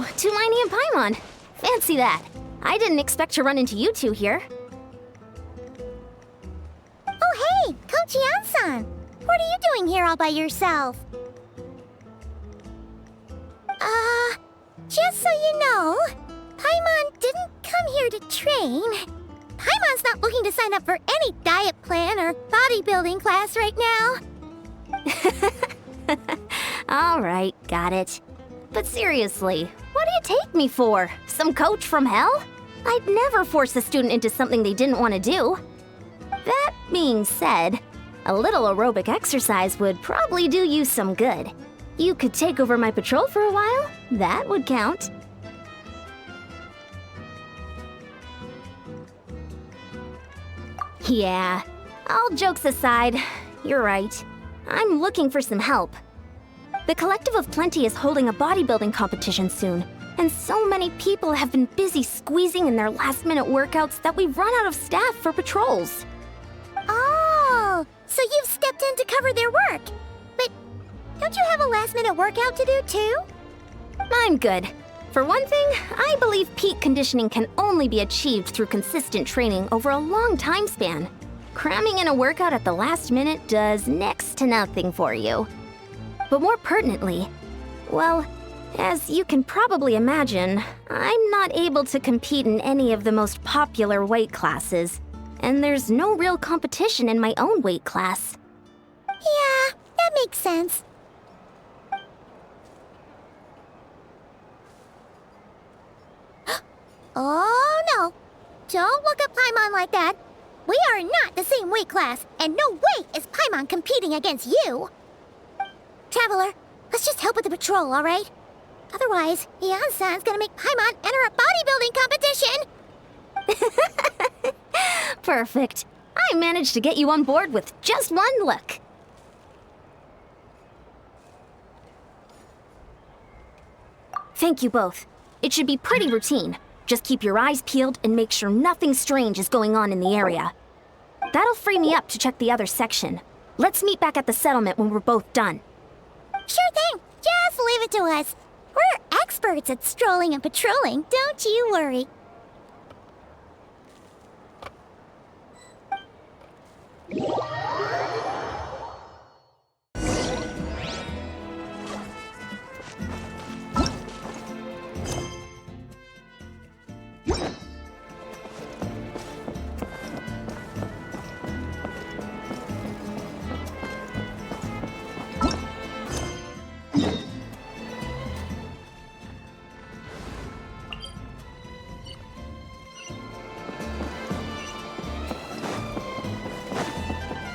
Oh, Tulani and Paimon. Fancy that. I didn't expect to run into you two here. Oh hey, Coach Yan-san! What are you doing here all by yourself? Just so you know, Paimon didn't come here to train. Paimon's not looking to sign up for any diet plan or bodybuilding class right now. Alright, got it. But seriously, what do you take me for? Some coach from hell? I'd never force a student into something they didn't want to do. That being said, a little aerobic exercise would probably do you some good. You could take over my patrol for a while. That would count. Yeah, all jokes aside, you're right. I'm looking for some help. The Collective of Plenty is holding a bodybuilding competition soon, and so many people have been busy squeezing in their last-minute workouts that we've run out of staff for patrols. Oh, so you've stepped in to cover their work. But don't you have a last-minute workout to do too? I'm good. For one thing, I believe peak conditioning can only be achieved through consistent training over a long time span. Cramming in a workout at the last minute does next to nothing for you. But more pertinently, well, as you can probably imagine, I'm not able to compete in any of the most popular weight classes, and there's no real competition in my own weight class. Yeah, that makes sense. Oh no! Don't look at Paimon like that. We are not the same weight class, and no way is Paimon competing against you! Traveler, let's just help with the patrol, alright? Otherwise, Yan-san's gonna make Paimon enter a bodybuilding competition! Perfect. I managed to get you on board with just one look. Thank you both. It should be pretty routine. Just keep your eyes peeled and make sure nothing strange is going on in the area. That'll free me up to check the other section. Let's meet back at the settlement when we're both done. Sure thing. Just leave it to us. We're experts at strolling and patrolling, don't you worry.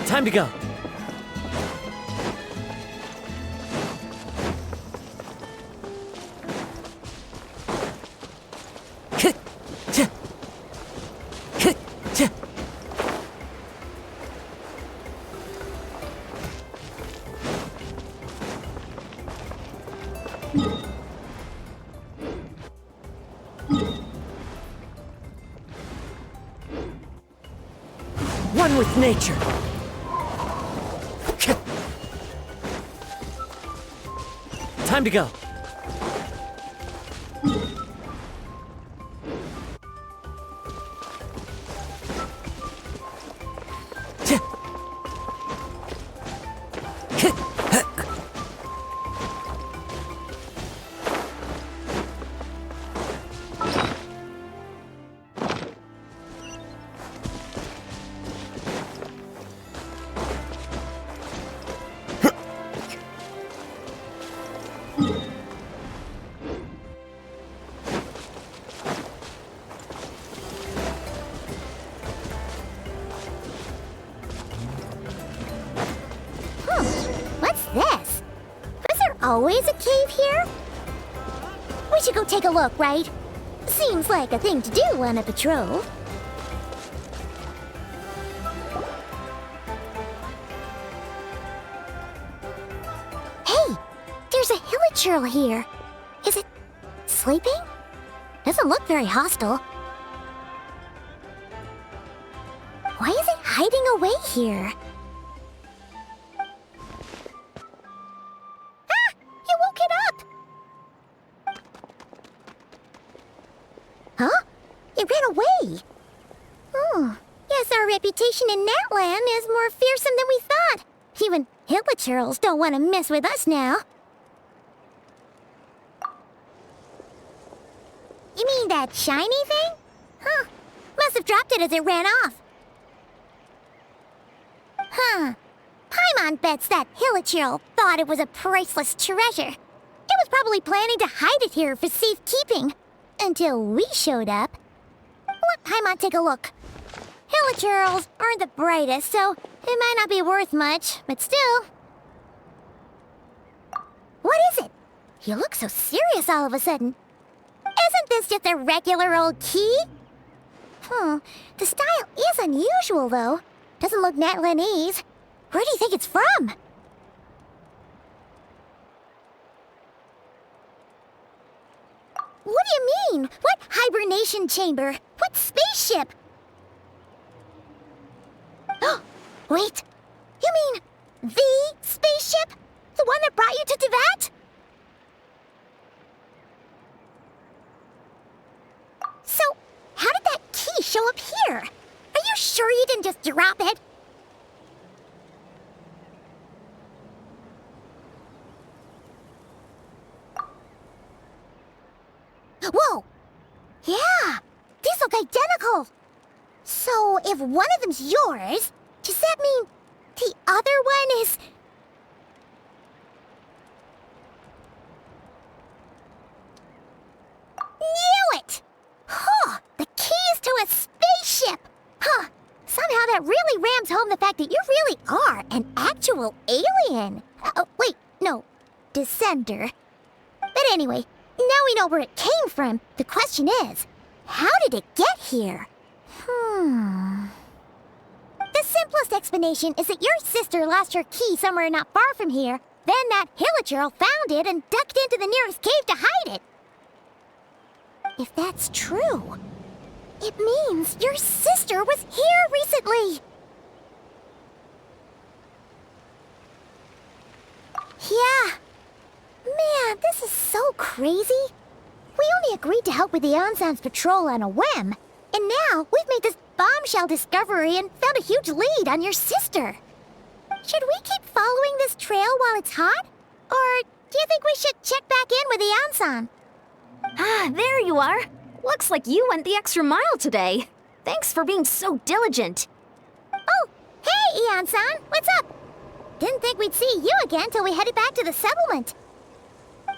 Time to go. One with nature. Time to go. Always a cave here? We should go take a look, right? Seems like a thing to do on a patrol. Hey! There's a hilichurl here. Is it sleeping? Doesn't look very hostile. Why is it hiding away here? reputation in Natlan is more fearsome than we thought. Even hillachurls don't want to mess with us now. You mean that shiny thing? Huh. Must have dropped it as it ran off. Huh. Paimon bets that hillachurl thought it was a priceless treasure. It was probably planning to hide it here for safekeeping. Until we showed up. Let Paimon take a look. Hillachurls aren't the brightest, so it might not be worth much, but still. What is it? You look so serious all of a sudden. Isn't this just a regular old key? The style is unusual, though. Doesn't look Natlanese. Where do you think it's from? What do you mean? What hibernation chamber? What spaceship? Wait, you mean the spaceship? The one that brought you to Teyvat? So, how did that key show up here? Are you sure you didn't just drop it? Whoa! Yeah, these look identical. So, if one of them's yours, does that mean the other one is... Knew it! Huh, the keys to a spaceship! Huh, somehow that really rams home the fact that you really are an actual alien. Wait, no, descender. But anyway, now we know where it came from. The question is, how did it get here? The simplest explanation is that your sister lost her key somewhere not far from here. Then that hillachurl found it and ducked into the nearest cave to hide it. If that's true, it means your sister was here recently. Yeah. Man, this is so crazy. We only agreed to help with the Ensign's patrol on a whim. And now we've made this bombshell discovery and found a huge lead on your sister. Should we keep following this trail while it's hot? Or do you think we should check back in with the Ensign? Ah, there you are. Looks like you went the extra mile today. Thanks for being so diligent. Oh, hey, Ensign, what's up? Didn't think we'd see you again till we headed back to the settlement.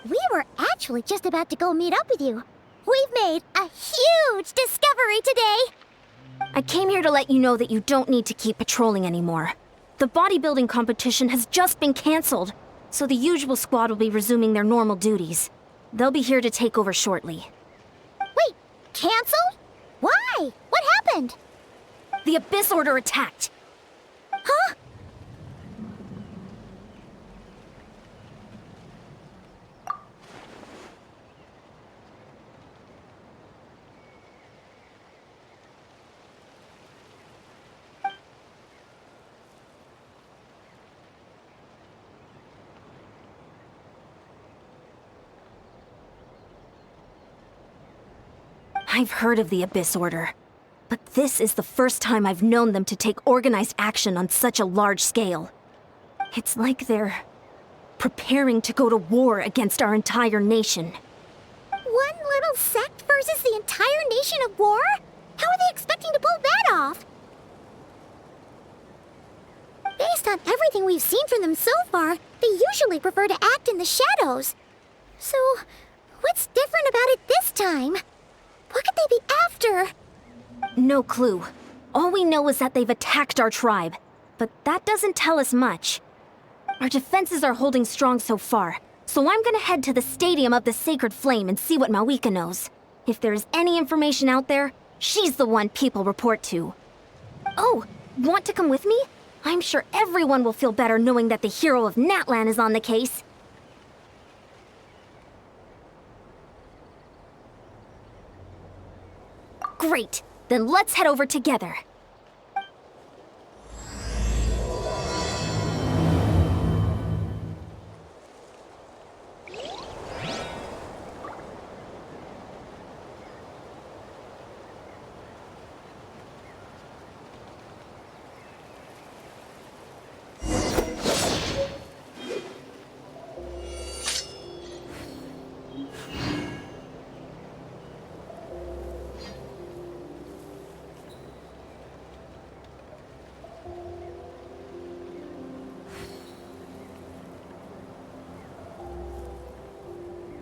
We were actually just about to go meet up with you. We've made a huge discovery today. I came here to let you know that you don't need to keep patrolling anymore. The bodybuilding competition has just been canceled, so the usual squad will be resuming their normal duties. They'll be here to take over shortly. Wait, canceled? Why? What happened? The Abyss Order attacked. Huh? I've heard of the Abyss Order, but this is the first time I've known them to take organized action on such a large scale. It's like they're preparing to go to war against our entire nation. One little sect versus the entire nation at war? How are they expecting to pull that off? Based on everything we've seen from them so far, they usually prefer to act in the shadows. So, what's different about it this time? What could they be after? No clue. All we know is that they've attacked our tribe, but that doesn't tell us much. Our defenses are holding strong so far, so I'm gonna head to the Stadium of the Sacred Flame and see what Mawika knows. If there is any information out there, she's the one people report to. Oh, want to come with me? I'm sure everyone will feel better knowing that the hero of Natlan is on the case. Great, then let's head over together.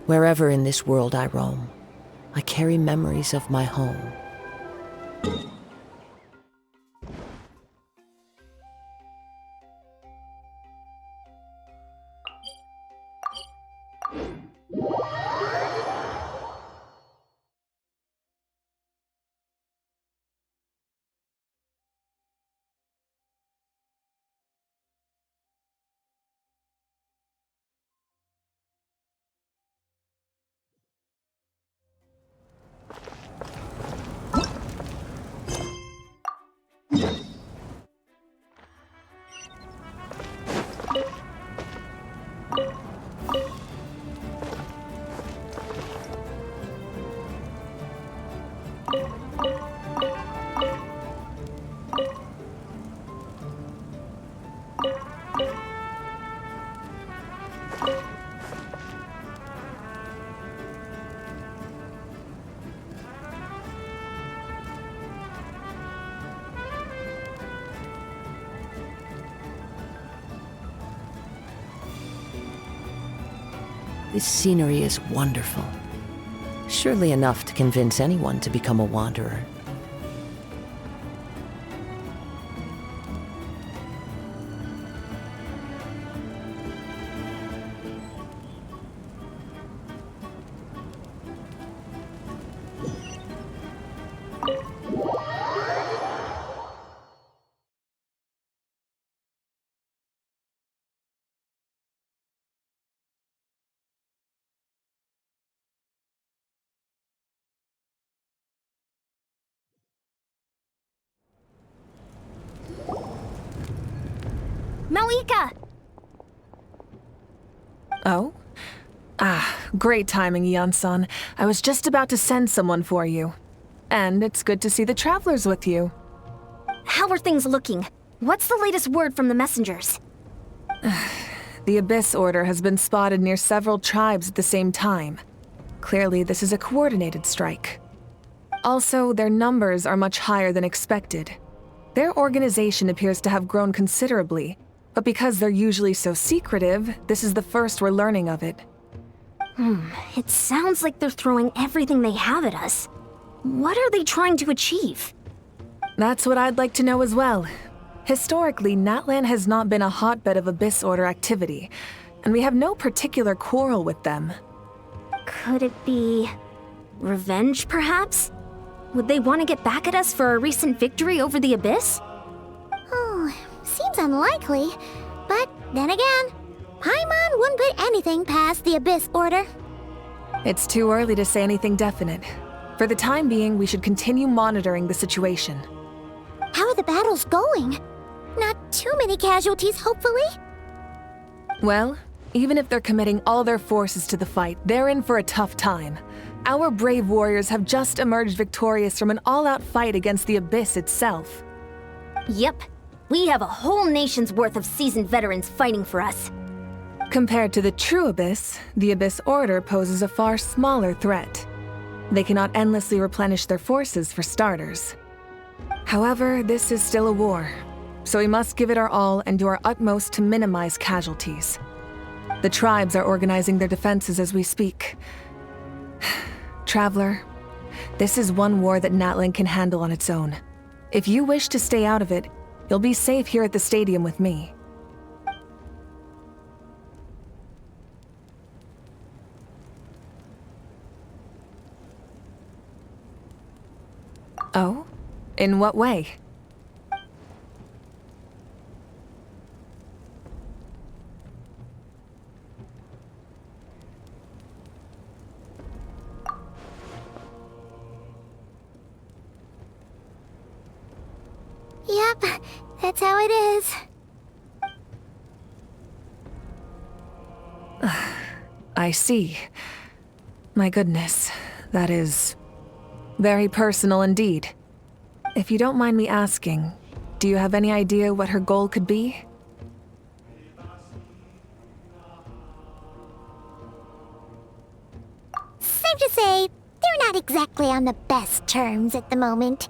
Wherever in this world I roam, I carry memories of my home. This scenery is wonderful. Surely enough to convince anyone to become a wanderer. Malika! Oh? Great timing, Eon-san. I was just about to send someone for you. And it's good to see the travelers with you. How are things looking? What's the latest word from the messengers? The Abyss Order has been spotted near several tribes at the same time. Clearly, this is a coordinated strike. Also, their numbers are much higher than expected. Their organization appears to have grown considerably, but because they're usually so secretive, this is the first we're learning of it. It sounds like they're throwing everything they have at us. What are they trying to achieve? That's what I'd like to know as well. Historically, Natlan has not been a hotbed of Abyss Order activity, and we have no particular quarrel with them. Could it be revenge, perhaps? Would they want to get back at us for our recent victory over the Abyss? Oh, seems unlikely. But then again, Paimon wouldn't put anything past the Abyss Order. It's too early to say anything definite. For the time being, we should continue monitoring the situation. How are the battles going? Not too many casualties, hopefully? Well, even if they're committing all their forces to the fight, they're in for a tough time. Our brave warriors have just emerged victorious from an all-out fight against the Abyss itself. Yep. We have a whole nation's worth of seasoned veterans fighting for us. Compared to the true Abyss, the Abyss Order poses a far smaller threat. They cannot endlessly replenish their forces for starters. However, this is still a war, so we must give it our all and do our utmost to minimize casualties. The tribes are organizing their defenses as we speak. Traveler, this is one war that Natlan can handle on its own. If you wish to stay out of it, you'll be safe here at the stadium with me. Oh? In what way? Yep, that's how it is. I see. My goodness, that is very personal indeed. If you don't mind me asking, do you have any idea what her goal could be? Safe to say, they're not exactly on the best terms at the moment.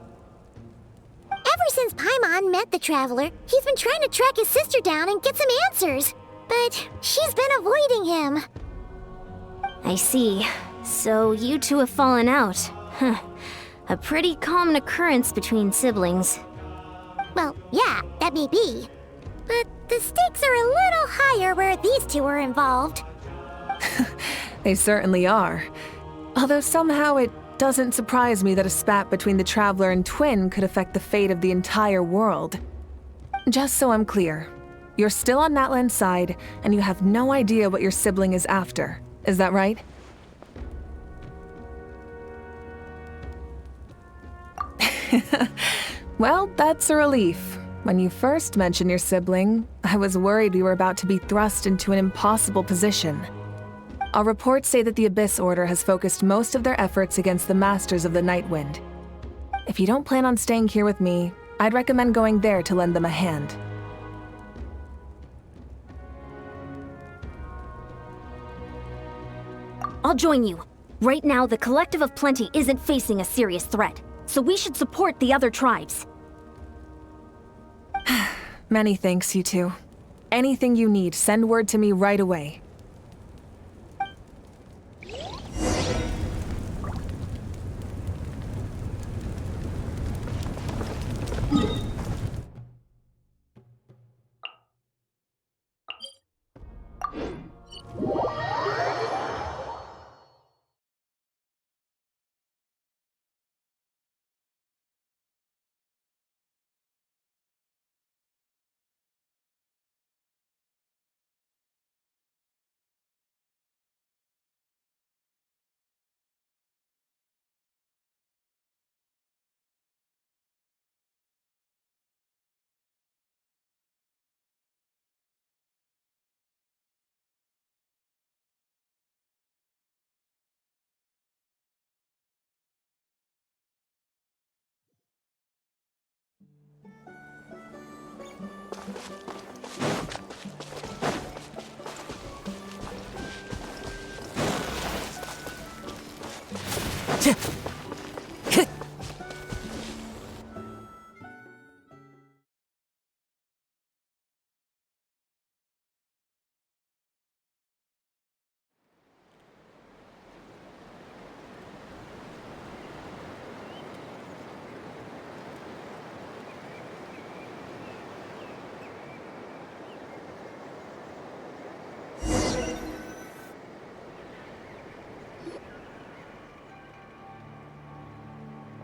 Ever since Paimon met the Traveler, he's been trying to track his sister down and get some answers. But she's been avoiding him. I see. So you two have fallen out. Huh. A pretty common occurrence between siblings. Well, yeah, that may be. But the stakes are a little higher where these two are involved. They certainly are. Although somehow it doesn't surprise me that a spat between the Traveler and Twin could affect the fate of the entire world. Just so I'm clear, you're still on Natlan's side, and you have no idea what your sibling is after. Is that right? Well, that's a relief. When you first mentioned your sibling, I was worried we were about to be thrust into an impossible position. Our reports say that the Abyss Order has focused most of their efforts against the Masters of the Nightwind. If you don't plan on staying here with me, I'd recommend going there to lend them a hand. I'll join you. Right now, the Collective of Plenty isn't facing a serious threat, so we should support the other tribes. Many thanks, you two. Anything you need, send word to me right away.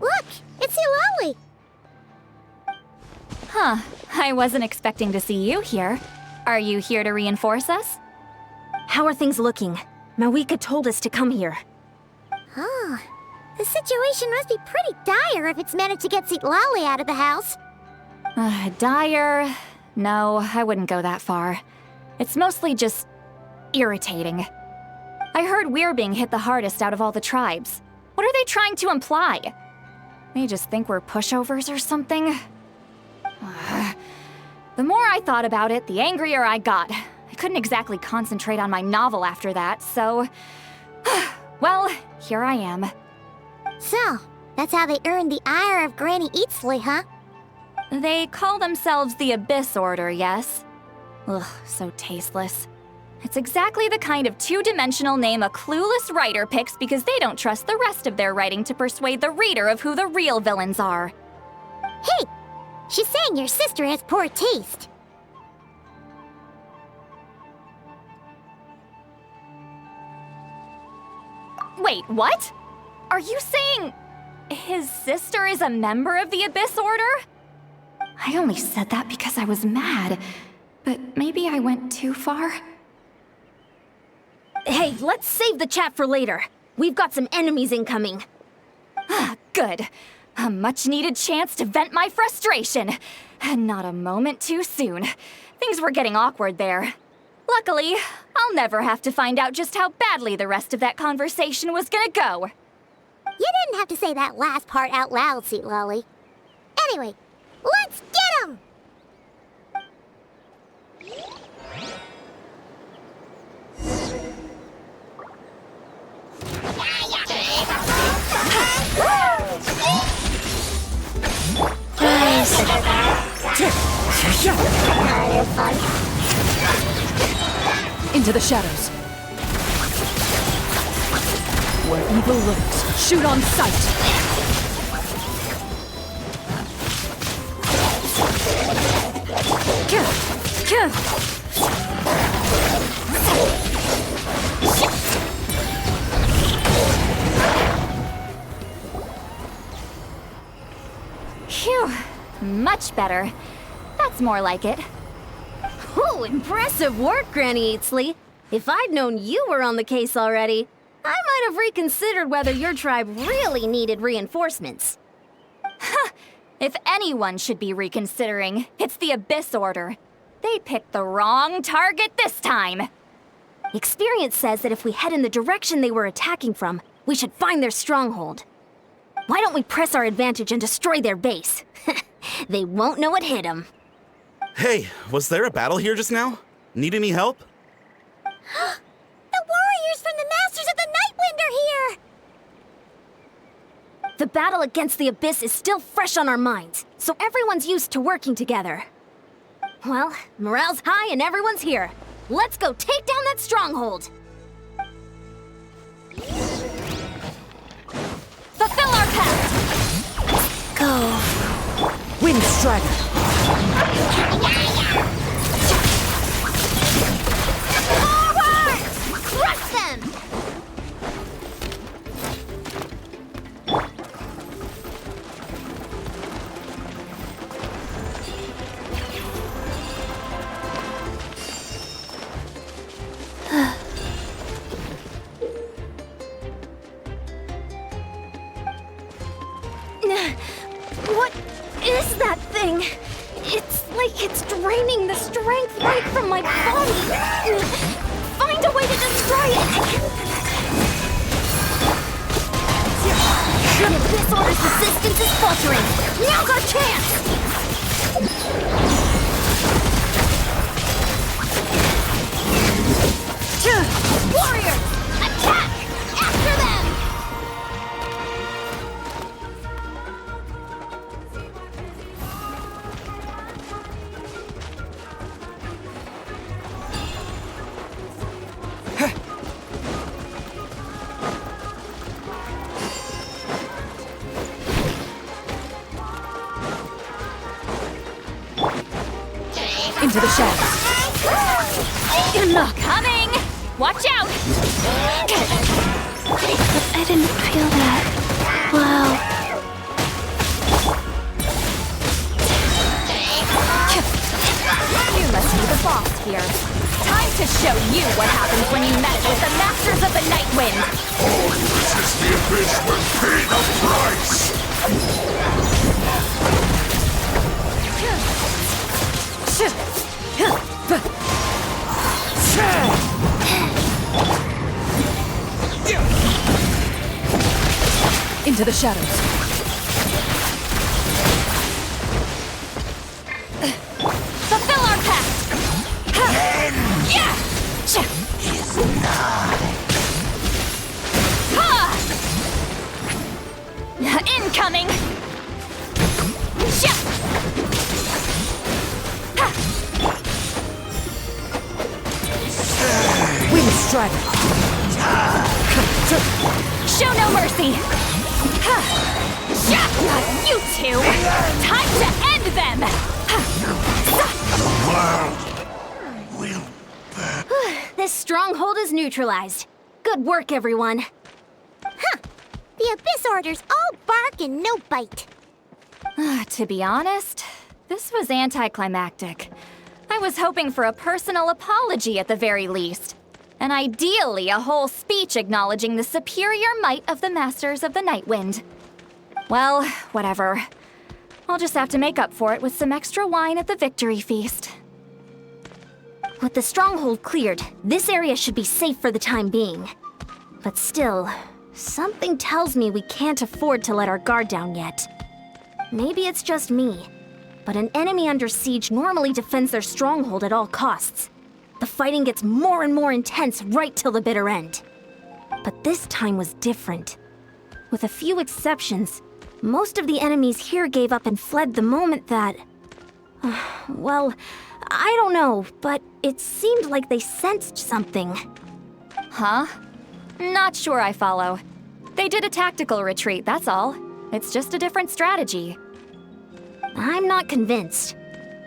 Look, it's Eulalie! Huh, I wasn't expecting to see you here. Are you here to reinforce us? How are things looking? Mawika told us to come here. Huh. The situation must be pretty dire if it's managed to get Eulalie out of the house. Dire? No, I wouldn't go that far. It's mostly just irritating. I heard we're being hit the hardest out of all the tribes. What are they trying to imply? They just think we're pushovers or something? The more I thought about it, the angrier I got. I couldn't exactly concentrate on my novel after that, so... well, here I am. So, that's how they earned the ire of Granny Eatsley, huh? They call themselves the Abyss Order, yes? Ugh, so tasteless. It's exactly the kind of two-dimensional name a clueless writer picks because they don't trust the rest of their writing to persuade the reader of who the real villains are. Hey! She's saying your sister has poor taste. Wait, what? Are you saying his sister is a member of the Abyss Order? I only said that because I was mad, but maybe I went too far. Hey, let's save the chat for later. We've got some enemies incoming. Good. A much-needed chance to vent my frustration. Not a moment too soon. Things were getting awkward there. Luckily, I'll never have to find out just how badly the rest of that conversation was gonna go. You didn't have to say that last part out loud, Eulalie. Anyway, let's get him! Into the shadows. Where evil lurks, shoot on sight! Phew, much better. That's more like it. Ooh, impressive work, Granny Eatsley. If I'd known you were on the case already, I might have reconsidered whether your tribe really needed reinforcements. If anyone should be reconsidering, it's the Abyss Order. They picked the wrong target this time. Experience says that if we head in the direction they were attacking from, we should find their stronghold. Why don't we press our advantage and destroy their base? They won't know what hit them. Hey, was there a battle here just now? Need any help? The warriors from the Masters of the Nightwind are here! The battle against the Abyss is still fresh on our minds, so everyone's used to working together. Well, morale's high and everyone's here. Let's go take down that stronghold! Fulfill our pact! Go. Wind Strider! Forward! Crush them! What is that thing? It's like it's draining the strength right from my body. Find a way to destroy it! The Abyss Order's resistance is faltering. Now's our chance! Warriors! Attack! After them! Into the shadows. Coming! Watch out! I didn't feel that. Wow. You must be the boss here. Time to show you what happens when you mess with the Masters of the Nightwind! All who resist the Abyss will pay the price! Into the shadows. Fulfill our pact! Incoming! Wind Strider. Show no mercy! You two! Time to end them! Will This stronghold is neutralized. Good work, everyone. The Abyss Order's all bark and no bite. To be honest, this was anticlimactic. I was hoping for a personal apology at the very least. And ideally, a whole speech acknowledging the superior might of the Masters of the Nightwind. Well, whatever. I'll just have to make up for it with some extra wine at the victory feast. With the stronghold cleared, this area should be safe for the time being. But still, something tells me we can't afford to let our guard down yet. Maybe it's just me, but an enemy under siege normally defends their stronghold at all costs. The fighting gets more and more intense right till the bitter end. But this time was different. With a few exceptions, most of the enemies here gave up and fled the moment that... well, I don't know, but it seemed like they sensed something. Huh? Not sure I follow. They did a tactical retreat, that's all. It's just a different strategy. I'm not convinced.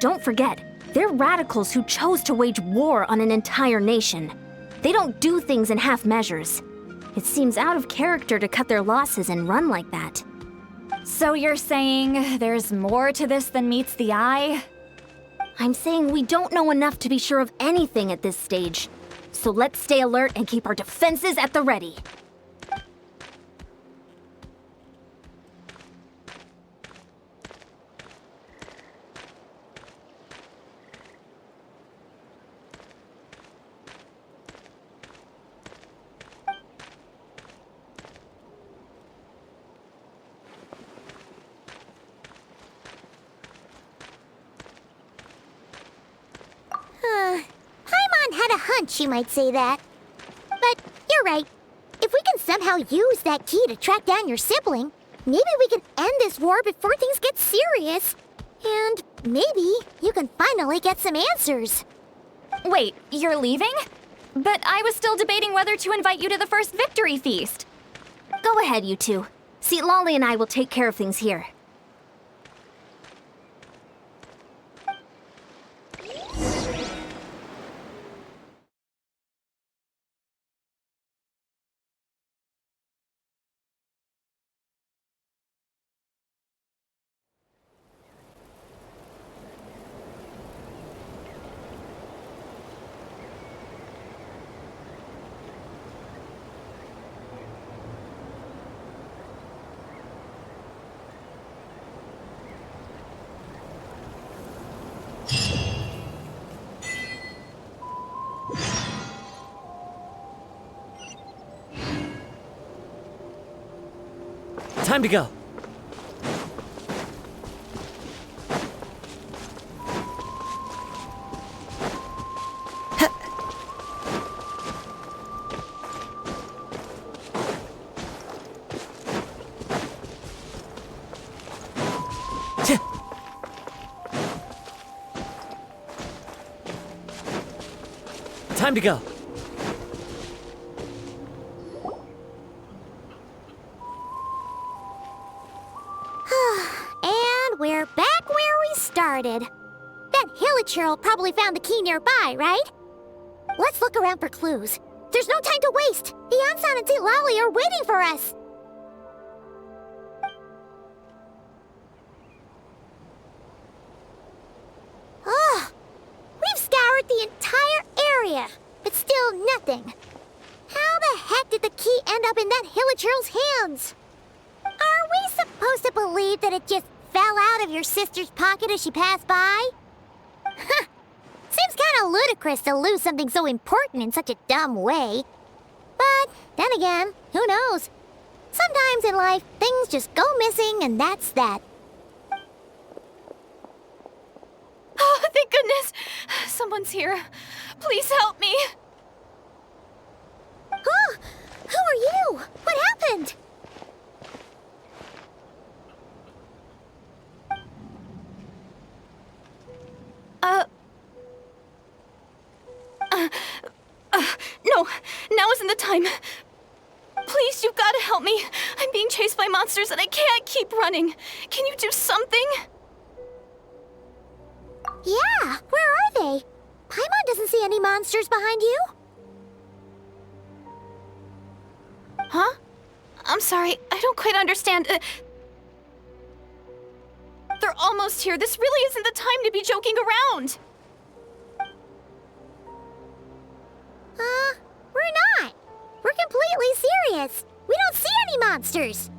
Don't forget, they're radicals who chose to wage war on an entire nation. They don't do things in half measures. It seems out of character to cut their losses and run like that. So you're saying there's more to this than meets the eye? I'm saying we don't know enough to be sure of anything at this stage. So let's stay alert and keep our defenses at the ready. Paimon had a hunch you might say that. But you're right. If we can somehow use that key to track down your sibling, maybe we can end this war before things get serious. And maybe you can finally get some answers. Wait, you're leaving? But I was still debating whether to invite you to the first victory feast. Go ahead, you two. See, Lolly and I will take care of things here. Time to go. Time to go. And we're back where we started. That Hilichurl probably found the key nearby, right? Let's look around for clues. There's no time to waste. The Ansan and St. Lolly are waiting for us. Ugh. We've scoured the entire area, but still nothing. How the heck did the key end up in that Hilichurl's hands? Are we supposed to believe that it just fell out of your sister's pocket as she passed by? Huh. Seems kind of ludicrous to lose something so important in such a dumb way. But then again, who knows? Sometimes in life, things just go missing and that's that. Oh, thank goodness! Someone's here. Please help me. Huh? Who are you? What happened? No, now isn't the time. Please, you've got to help me. I'm being chased by monsters and I can't keep running. Can you do something? Yeah, where are they? Paimon doesn't see any monsters behind you. Huh? I'm sorry, I don't quite understand. They're almost here. This really isn't the time to be joking around. We're not. We're completely serious. We don't see any monsters.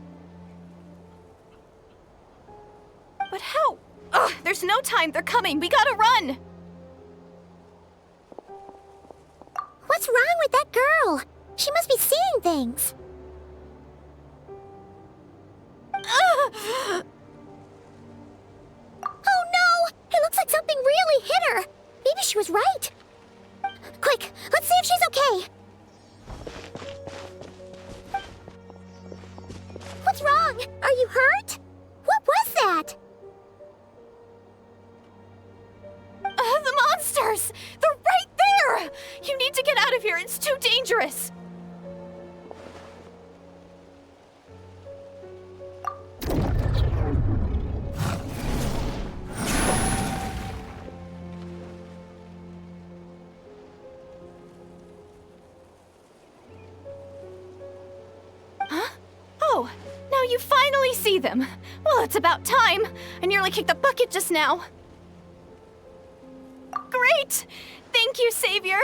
But how? Ugh, there's no time. They're coming. We gotta run. What's wrong with that girl? She must be seeing things. Oh no! It looks like something really hit her. Maybe she was right. Quick, let's see if she's okay. What's wrong? Are you hurt? What was that? The monsters! They're right there! You need to get out of here. It's too dangerous. you finally see them. Well, it's about time. I nearly kicked the bucket just now. Great! Thank you, Savior.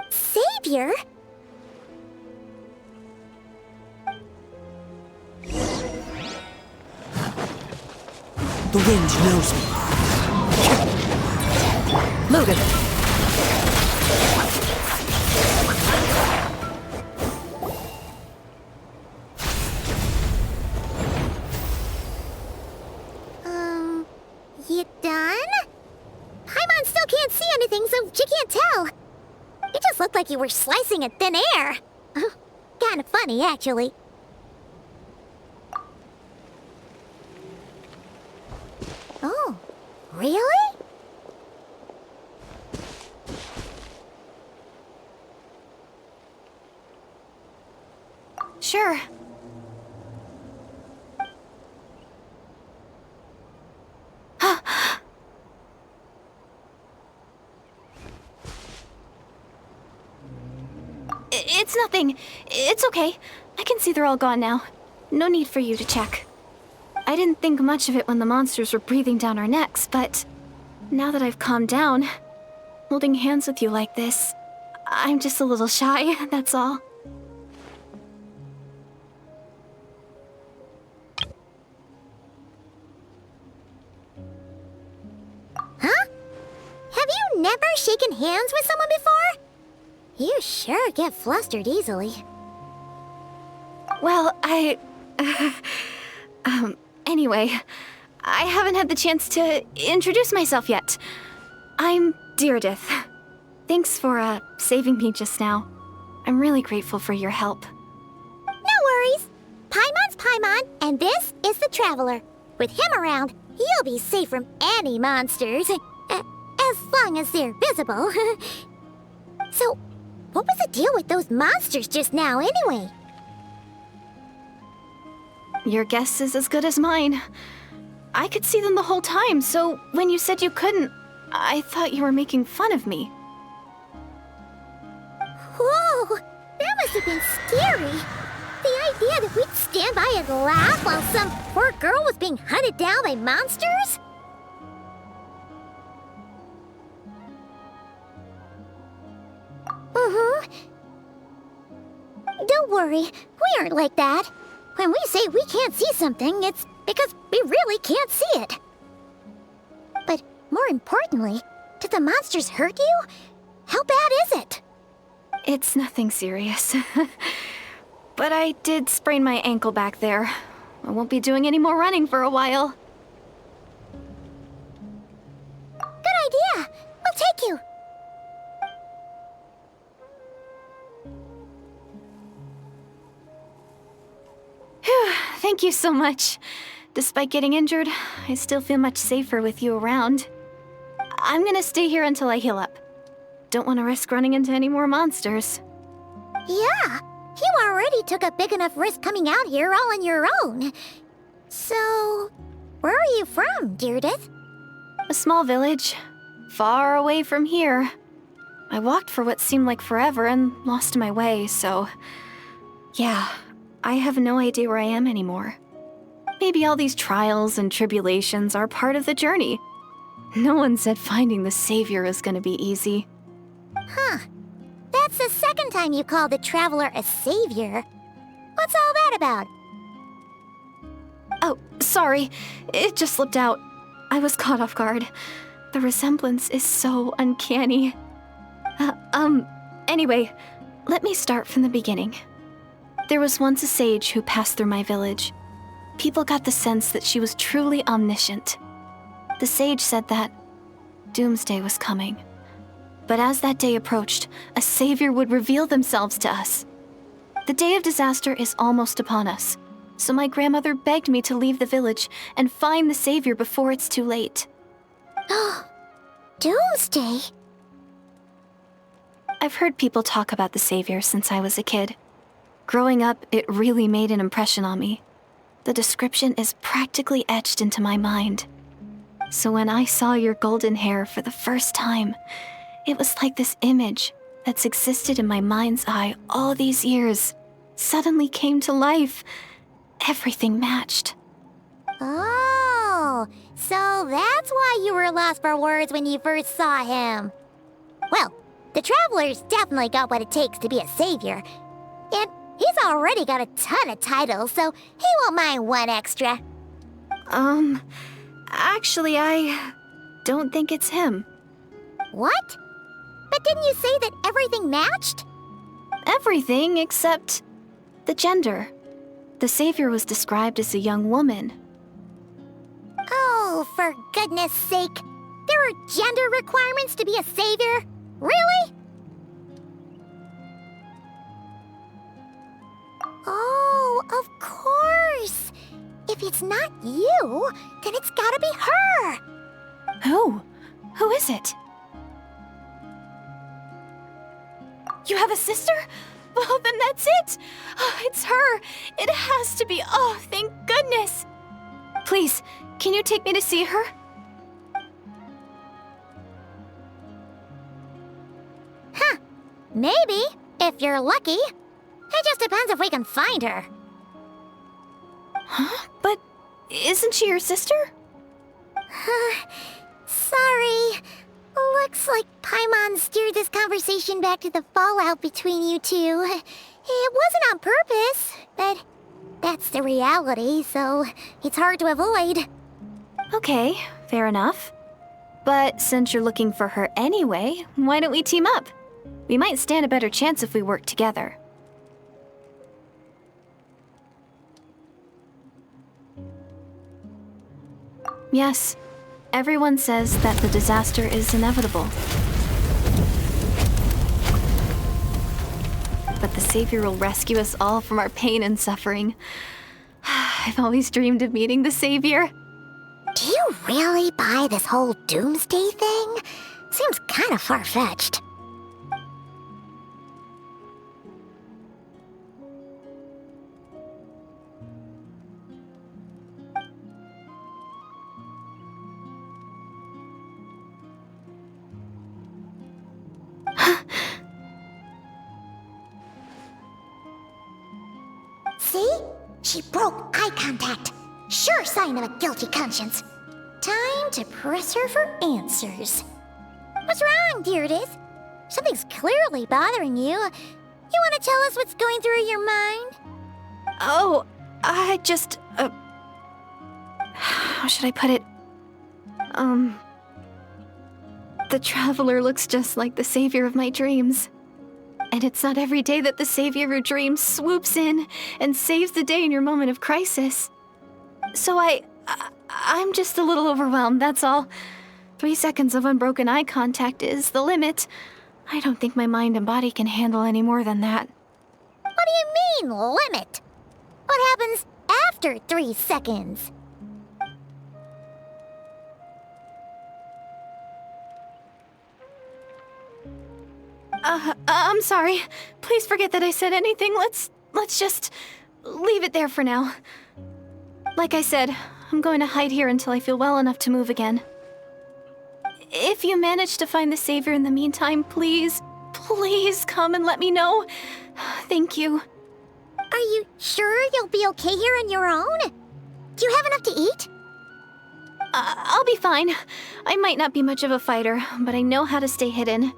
Savior? The wind knows me. Logan! You done? Paimon still can't see anything, so she can't tell. It just looked like you were slicing at thin air. Kinda funny, actually. Oh, really? Sure. It's nothing. It's okay. I can see they're all gone now. No need for you to check. I didn't think much of it when the monsters were breathing down our necks, but now that I've calmed down, holding hands with you like this, I'm just a little shy, that's all. Huh? Have you never shaken hands with someone before? You sure get flustered easily. Well, anyway, I haven't had the chance to introduce myself yet. I'm Direidyth. Thanks for, saving me just now. I'm really grateful for your help. No worries. Paimon's Paimon, and this is the Traveler. With him around, you'll be safe from any monsters. As long as they're visible. So, what was the deal with those monsters just now, anyway? Your guess is as good as mine. I could see them the whole time, so when you said you couldn't, I thought you were making fun of me. Whoa! That must have been scary. The idea that we'd stand by and laugh while some poor girl was being hunted down by monsters? Don't worry, we aren't like that. When we say we can't see something, it's because we really can't see it. But more importantly, did the monsters hurt you? How bad is it? It's nothing serious. But I did sprain my ankle back there. I won't be doing any more running for a while. Good idea! We'll take you! Phew, thank you so much. Despite getting injured, I still feel much safer with you around. I'm gonna stay here until I heal up. Don't want to risk running into any more monsters. Yeah, you already took a big enough risk coming out here all on your own. So, where are you from, Direidyth? A small village, far away from here. I walked for what seemed like forever and lost my way, so... yeah, I have no idea where I am anymore. Maybe all these trials and tribulations are part of the journey. No one said finding the Savior is gonna be easy. Huh. That's the second time you called the Traveler a savior. What's all that about? Oh, sorry. It just slipped out. I was caught off guard. The resemblance is so uncanny. Anyway, let me start from the beginning. There was once a sage who passed through my village. People got the sense that she was truly omniscient. The sage said that doomsday was coming. But as that day approached, a savior would reveal themselves to us. The day of disaster is almost upon us, so my grandmother begged me to leave the village and find the savior before it's too late. Doomsday? I've heard people talk about the savior since I was a kid. Growing up, it really made an impression on me. The description is practically etched into my mind. So when I saw your golden hair for the first time, it was like this image that's existed in my mind's eye all these years suddenly came to life. everything matched. Oh, so that's why you were lost for words when you first saw him. Well, the Traveler's definitely got what it takes to be a savior. And he's already got a ton of titles, so he won't mind one extra. Actually, I don't think it's him. What? But didn't you say that everything matched? Everything except the gender. The savior was described as a young woman. Oh, for goodness sake. There are gender requirements to be a savior? Really? Oh, of course. If it's not you, then it's gotta be her. Who? Who is it? You have a sister? Well, then that's it. Oh, it's her. It has to be. Oh, thank goodness. Please, can you take me to see her? Huh. Maybe, if you're lucky. It just depends if we can find her. Huh? But isn't she your sister? Sorry. Looks like Paimon steered this conversation back to the fallout between you two. It wasn't on purpose, but that's the reality, so it's hard to avoid. Okay, fair enough. But since you're looking for her anyway, why don't we team up? We might stand a better chance if we work together. Yes, everyone says that the disaster is inevitable. But the Savior will rescue us all from our pain and suffering. I've always dreamed of meeting the Savior. Do you really buy this whole doomsday thing? Seems kind of far-fetched. See? She broke eye contact. Sure sign of a guilty conscience. Time to press her for answers. What's wrong, Direidyth? Something's clearly bothering you. You want to tell us what's going through your mind? Oh, I just, how should I put it? The Traveler looks just like the savior of my dreams. And it's not every day that the savior of your dreams swoops in and saves the day in your moment of crisis. So I'm just a little overwhelmed, that's all. 3 seconds of unbroken eye contact is the limit. I don't think my mind and body can handle any more than that. What do you mean, limit? What happens after 3 seconds? I'm sorry. Please forget that I said anything. Let's just leave it there for now. Like I said, I'm going to hide here until I feel well enough to move again. If you manage to find the Savior in the meantime, please come and let me know. Thank you. Are you sure you'll be okay here on your own? Do you have enough to eat? I'll be fine. I might not be much of a fighter, but I know how to stay hidden.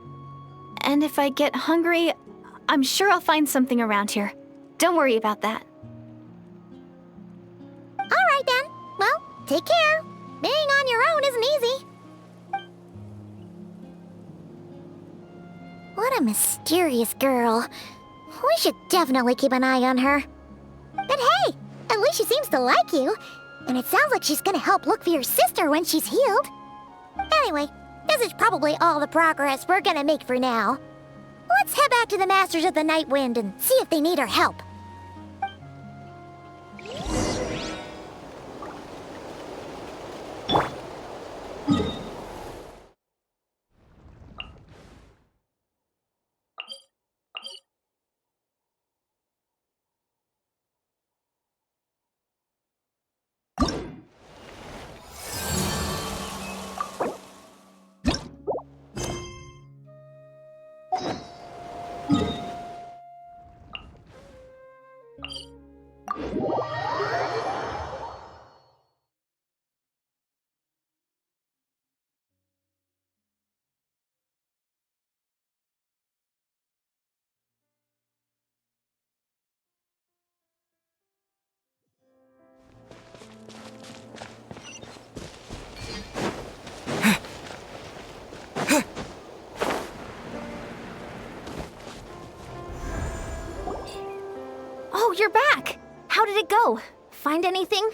And if I get hungry, I'm sure I'll find something around here. Don't worry about that. All right then. Well, take care. Being on your own isn't easy. What a mysterious girl. We should definitely keep an eye on her. But hey, at least she seems to like you. And it sounds like she's gonna help look for your sister when she's healed. Anyway, this is probably all the progress we're gonna make for now. Let's head back to the Masters of the Night Wind and see if they need our help. Oh, you're back! How did it go? Find anything?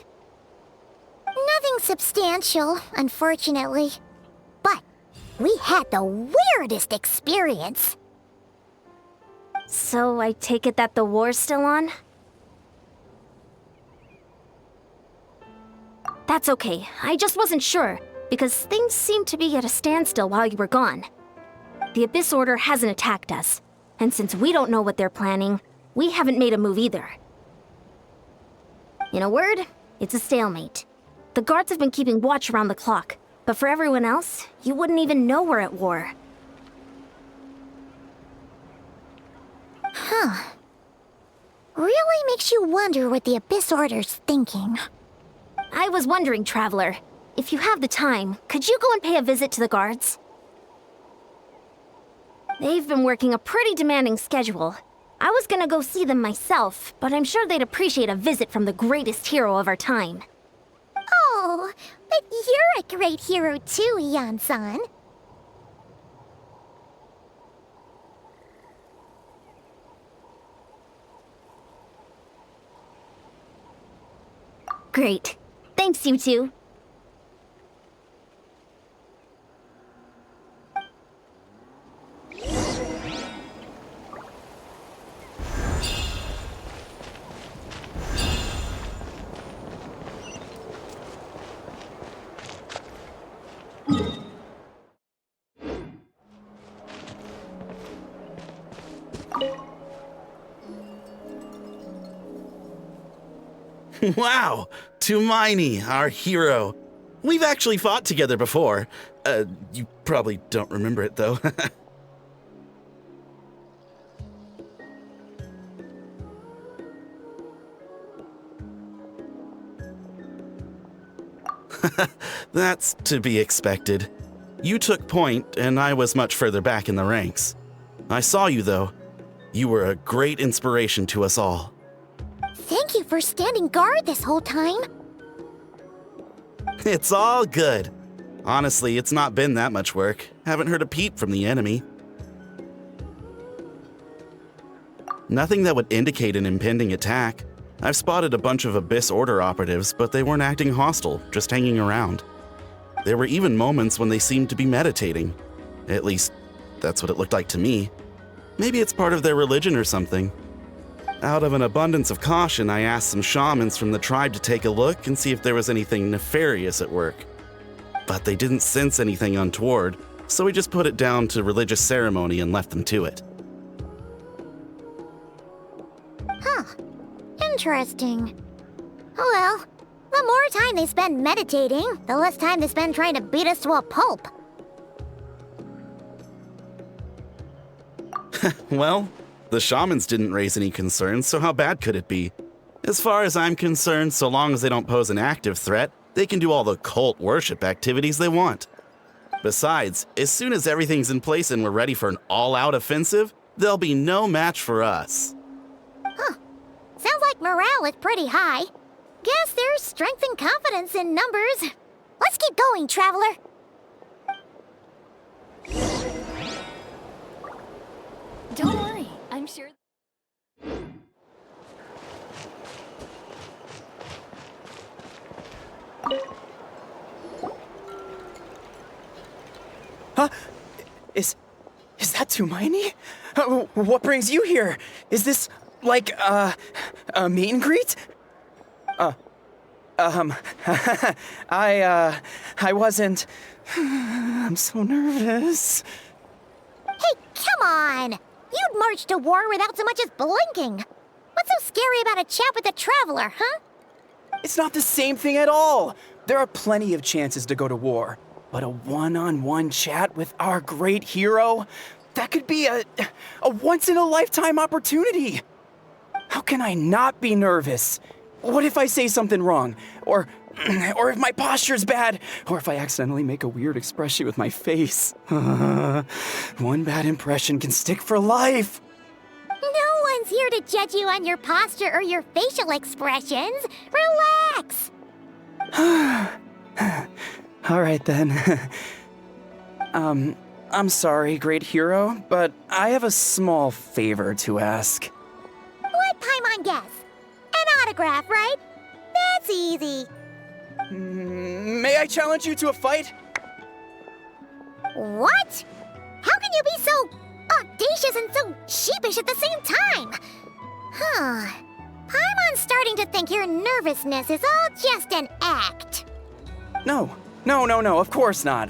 Nothing substantial, unfortunately. But we had the weirdest experience. So I take it that the war's still on? That's okay. I just wasn't sure, because things seemed to be at a standstill while you were gone. The Abyss Order hasn't attacked us, and since we don't know what they're planning, we haven't made a move either. In a word, it's a stalemate. The guards have been keeping watch around the clock, but for everyone else, you wouldn't even know we're at war. Huh. Really makes you wonder what the Abyss Order's thinking. I was wondering, Traveler, if you have the time, could you go and pay a visit to the guards? They've been working a pretty demanding schedule. I was gonna go see them myself, but I'm sure they'd appreciate a visit from the greatest hero of our time. Oh, but you're a great hero too, Yan-san. Great. Thanks, you two. Wow! Tumaini, our hero. We've actually fought together before. You probably don't remember it, though. That's to be expected. You took point, and I was much further back in the ranks. I saw you, though. You were a great inspiration to us all. Thank you for standing guard this whole time. It's all good. Honestly, it's not been that much work. Haven't heard a peep from the enemy. Nothing that would indicate an impending attack. I've spotted a bunch of Abyss Order operatives, but they weren't acting hostile, just hanging around. There were even moments when they seemed to be meditating. At least, that's what it looked like to me. Maybe it's part of their religion or something. Out of an abundance of caution, I asked some shamans from the tribe to take a look and see if there was anything nefarious at work. But they didn't sense anything untoward, so we just put it down to religious ceremony and left them to it. Huh. Interesting. Oh well, the more time they spend meditating, the less time they spend trying to beat us to a pulp. Well, the shamans didn't raise any concerns, so how bad could it be? As far as I'm concerned, so long as they don't pose an active threat, they can do all the cult worship activities they want. Besides, as soon as everything's in place and we're ready for an all-out offensive, there'll be no match for us. Huh. Sounds like morale is pretty high. Guess there's strength and confidence in numbers. Let's keep going, Traveler. Don't worry, I'm sure. Huh? Is that Tumaini? What brings you here? Is this, like, a meet and greet? I wasn't... I'm so nervous. Hey, come on! You'd march to war without so much as blinking. What's so scary about a chat with a Traveler, huh? It's not the same thing at all. There are plenty of chances to go to war. But a one-on-one chat with our great hero? That could be a once-in-a-lifetime opportunity. How can I not be nervous? What if I say something wrong? Or if my posture's bad? Or if I accidentally make a weird expression with my face? One bad impression can stick for life. No one's here to judge you on your posture or your facial expressions. Relax! All right, then. I'm sorry, great hero, but I have a small favor to ask. Let Paimon guess. autograph, right? That's easy. May I challenge you to a fight? What? How can you be so audacious and so sheepish at the same time? Paimon's starting to think your nervousness is all just an act. No, of course not.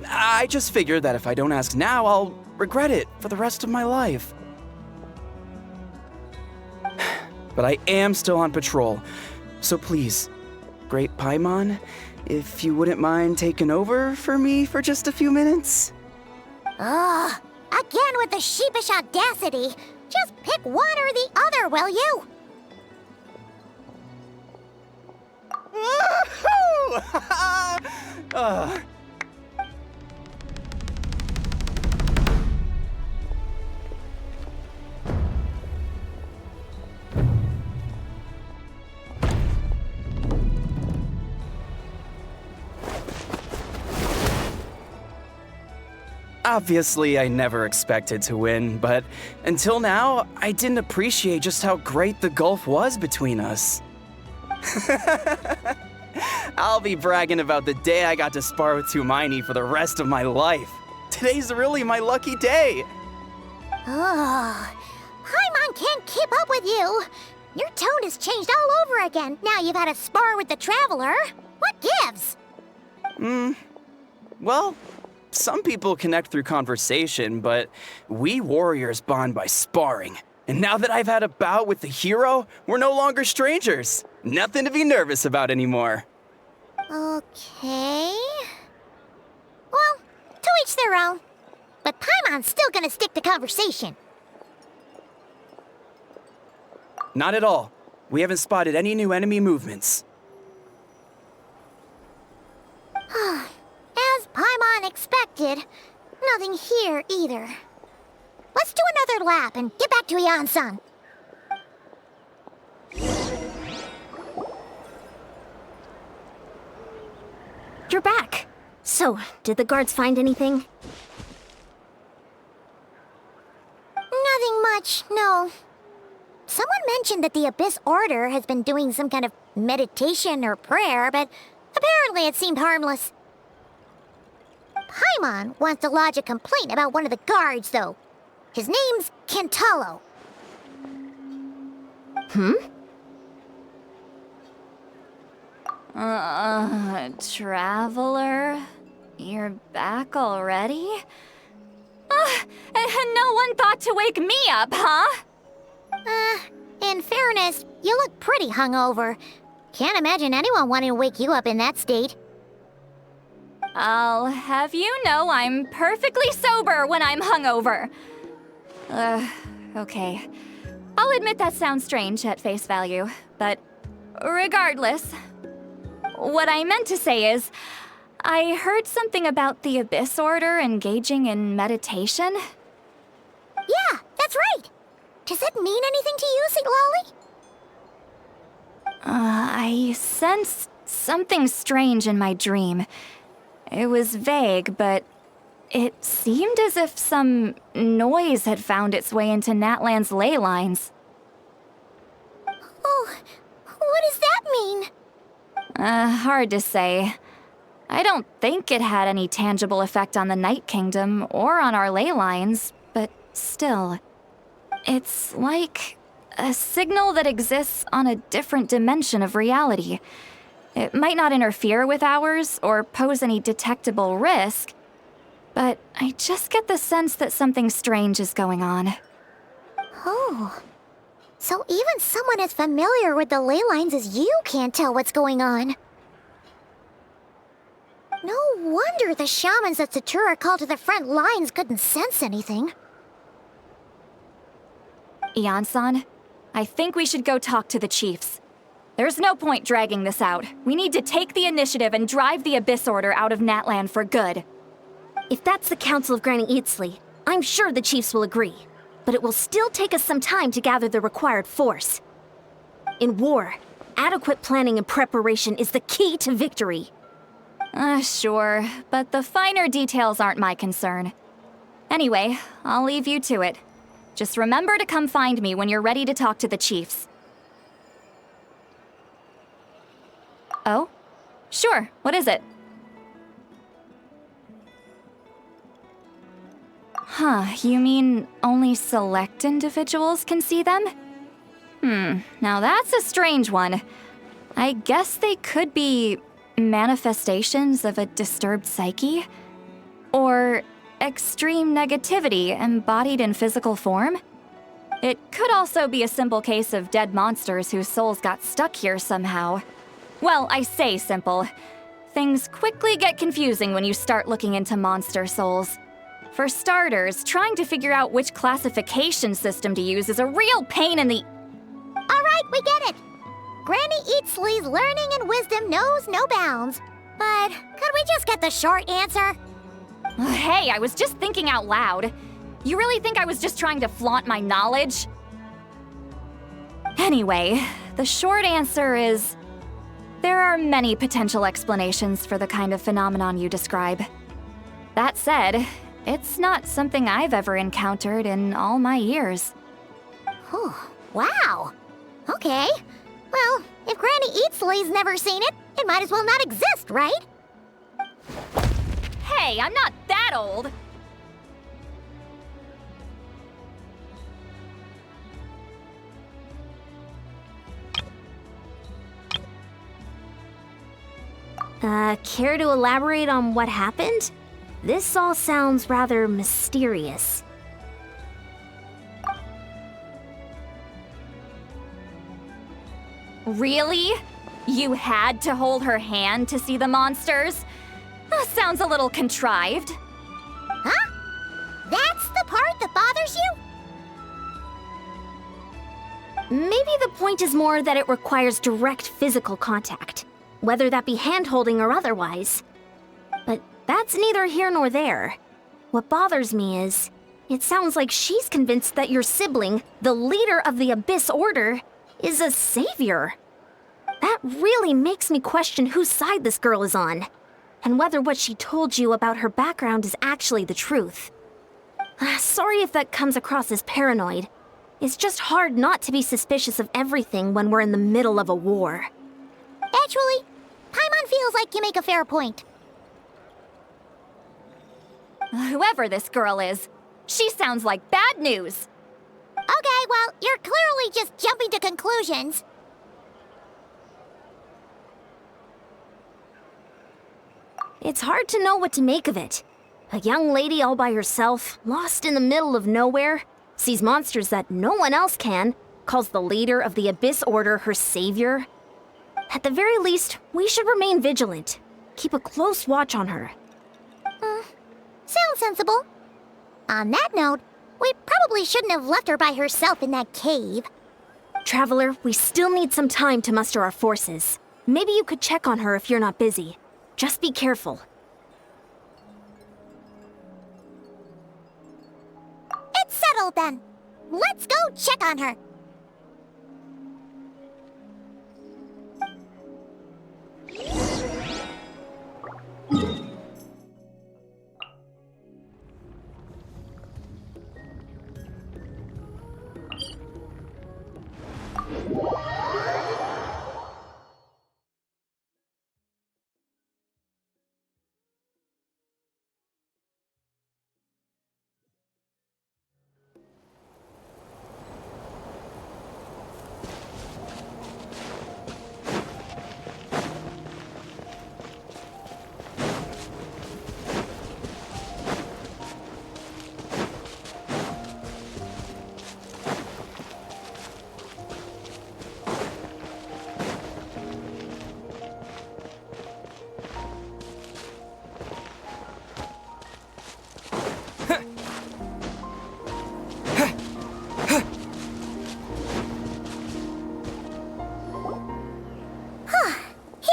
I just figured that if I don't ask now, I'll regret it for the rest of my life. But I am still on patrol, so please, Great Paimon, if you wouldn't mind taking over for me for just a few minutes? Ugh, again with the sheepish audacity. Just pick one or the other, will you? Woohoo! Obviously, I never expected to win, but until now, I didn't appreciate just how great the gulf was between us. I'll be bragging about the day I got to spar with Tumaini for the rest of my life. Today's really my lucky day. Oh, Paimon can't keep up with you. Your tone has changed all over again. Now you've had a spar with the Traveler. What gives? Well, some people connect through conversation, but we warriors bond by sparring. And now that I've had a bout with the hero, we're no longer strangers. Nothing to be nervous about anymore. Okay. Well, to each their own. But Paimon's still gonna stick to conversation. Not at all. We haven't spotted any new enemy movements. As Paimon expected, nothing here either. Let's do another lap and get back to Yan-san. You're back. So, did the guards find anything? Nothing much, no. Someone mentioned that the Abyss Order has been doing some kind of meditation or prayer, but apparently it seemed harmless. Paimon wants to lodge a complaint about one of the guards, though. His name's Kentalo. Traveler? You're back already? And no one thought to wake me up, huh? In fairness, you look pretty hungover. Can't imagine anyone wanting to wake you up in that state. I'll have you know I'm perfectly sober when I'm hungover. Okay. I'll admit that sounds strange at face value, but regardless, what I meant to say is, I heard something about the Abyss Order engaging in meditation. Yeah, that's right. Does that mean anything to you, Siglali? I sensed something strange in my dream. It was vague, but it seemed as if some noise had found its way into Natlan's ley lines. Oh, what does that mean? Hard to say. I don't think it had any tangible effect on the Night Kingdom or on our ley lines, but still. It's like a signal that exists on a different dimension of reality. It might not interfere with ours or pose any detectable risk, but I just get the sense that something strange is going on. Oh, so even someone as familiar with the ley lines as you can't tell what's going on. No wonder the shamans that Satura called to the front lines couldn't sense anything. Yan-san, I think we should go talk to the chiefs. There's no point dragging this out. We need to take the initiative and drive the Abyss Order out of Natlan for good. If that's the Council of Granny Eatsley, I'm sure the chiefs will agree. But it will still take us some time to gather the required force. In war, adequate planning and preparation is the key to victory. Sure, but the finer details aren't my concern. Anyway, I'll leave you to it. Just remember to come find me when you're ready to talk to the chiefs. Oh? Sure, what is it? Huh, you mean only select individuals can see them? Now that's a strange one. I guess they could be manifestations of a disturbed psyche? Or extreme negativity embodied in physical form? It could also be a simple case of dead monsters whose souls got stuck here somehow. Well, I say simple. Things quickly get confusing when you start looking into monster souls. For starters, trying to figure out which classification system to use is a real pain in the... All right, we get it. Granny Eatsley's learning and wisdom knows no bounds. But could we just get the short answer? Hey, I was just thinking out loud. You really think I was just trying to flaunt my knowledge? Anyway, the short answer is... there are many potential explanations for the kind of phenomenon you describe. That said, it's not something I've ever encountered in all my years. Whew, wow. Okay. Well, if Granny Eatsley's never seen it, it might as well not exist, right? Hey, I'm not that old! Care to elaborate on what happened? This all sounds rather mysterious. Really? You had to hold her hand to see the monsters? Sounds a little contrived. Huh? That's the part that bothers you? Maybe the point is more that it requires direct physical contact, whether that be hand-holding or otherwise. But that's neither here nor there. What bothers me is, it sounds like she's convinced that your sibling, the leader of the Abyss Order, is a savior. That really makes me question whose side this girl is on, and whether what she told you about her background is actually the truth. Sorry if that comes across as paranoid. It's just hard not to be suspicious of everything when we're in the middle of a war. Actually, Paimon feels like you make a fair point. Whoever this girl is, she sounds like bad news. Okay, well, you're clearly just jumping to conclusions. It's hard to know what to make of it. A young lady all by herself, lost in the middle of nowhere, sees monsters that no one else can, calls the leader of the Abyss Order her savior. At the very least, we should remain vigilant. Keep a close watch on her. Sounds sensible. On that note, we probably shouldn't have left her by herself in that cave. Traveler, we still need some time to muster our forces. Maybe you could check on her if you're not busy. Just be careful. It's settled then. Let's go check on her.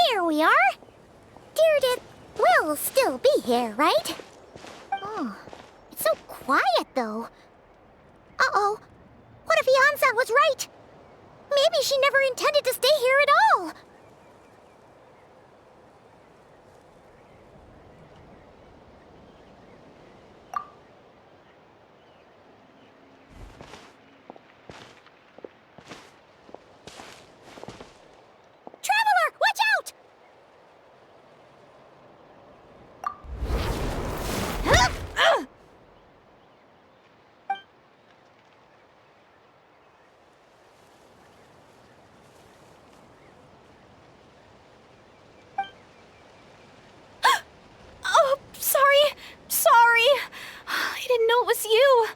Here we are. Direidyth will still be here, right? Oh, it's so quiet, though. Uh-oh. What if Yansan was right? Maybe she never intended to stay here at all. Traveler, watch out! you!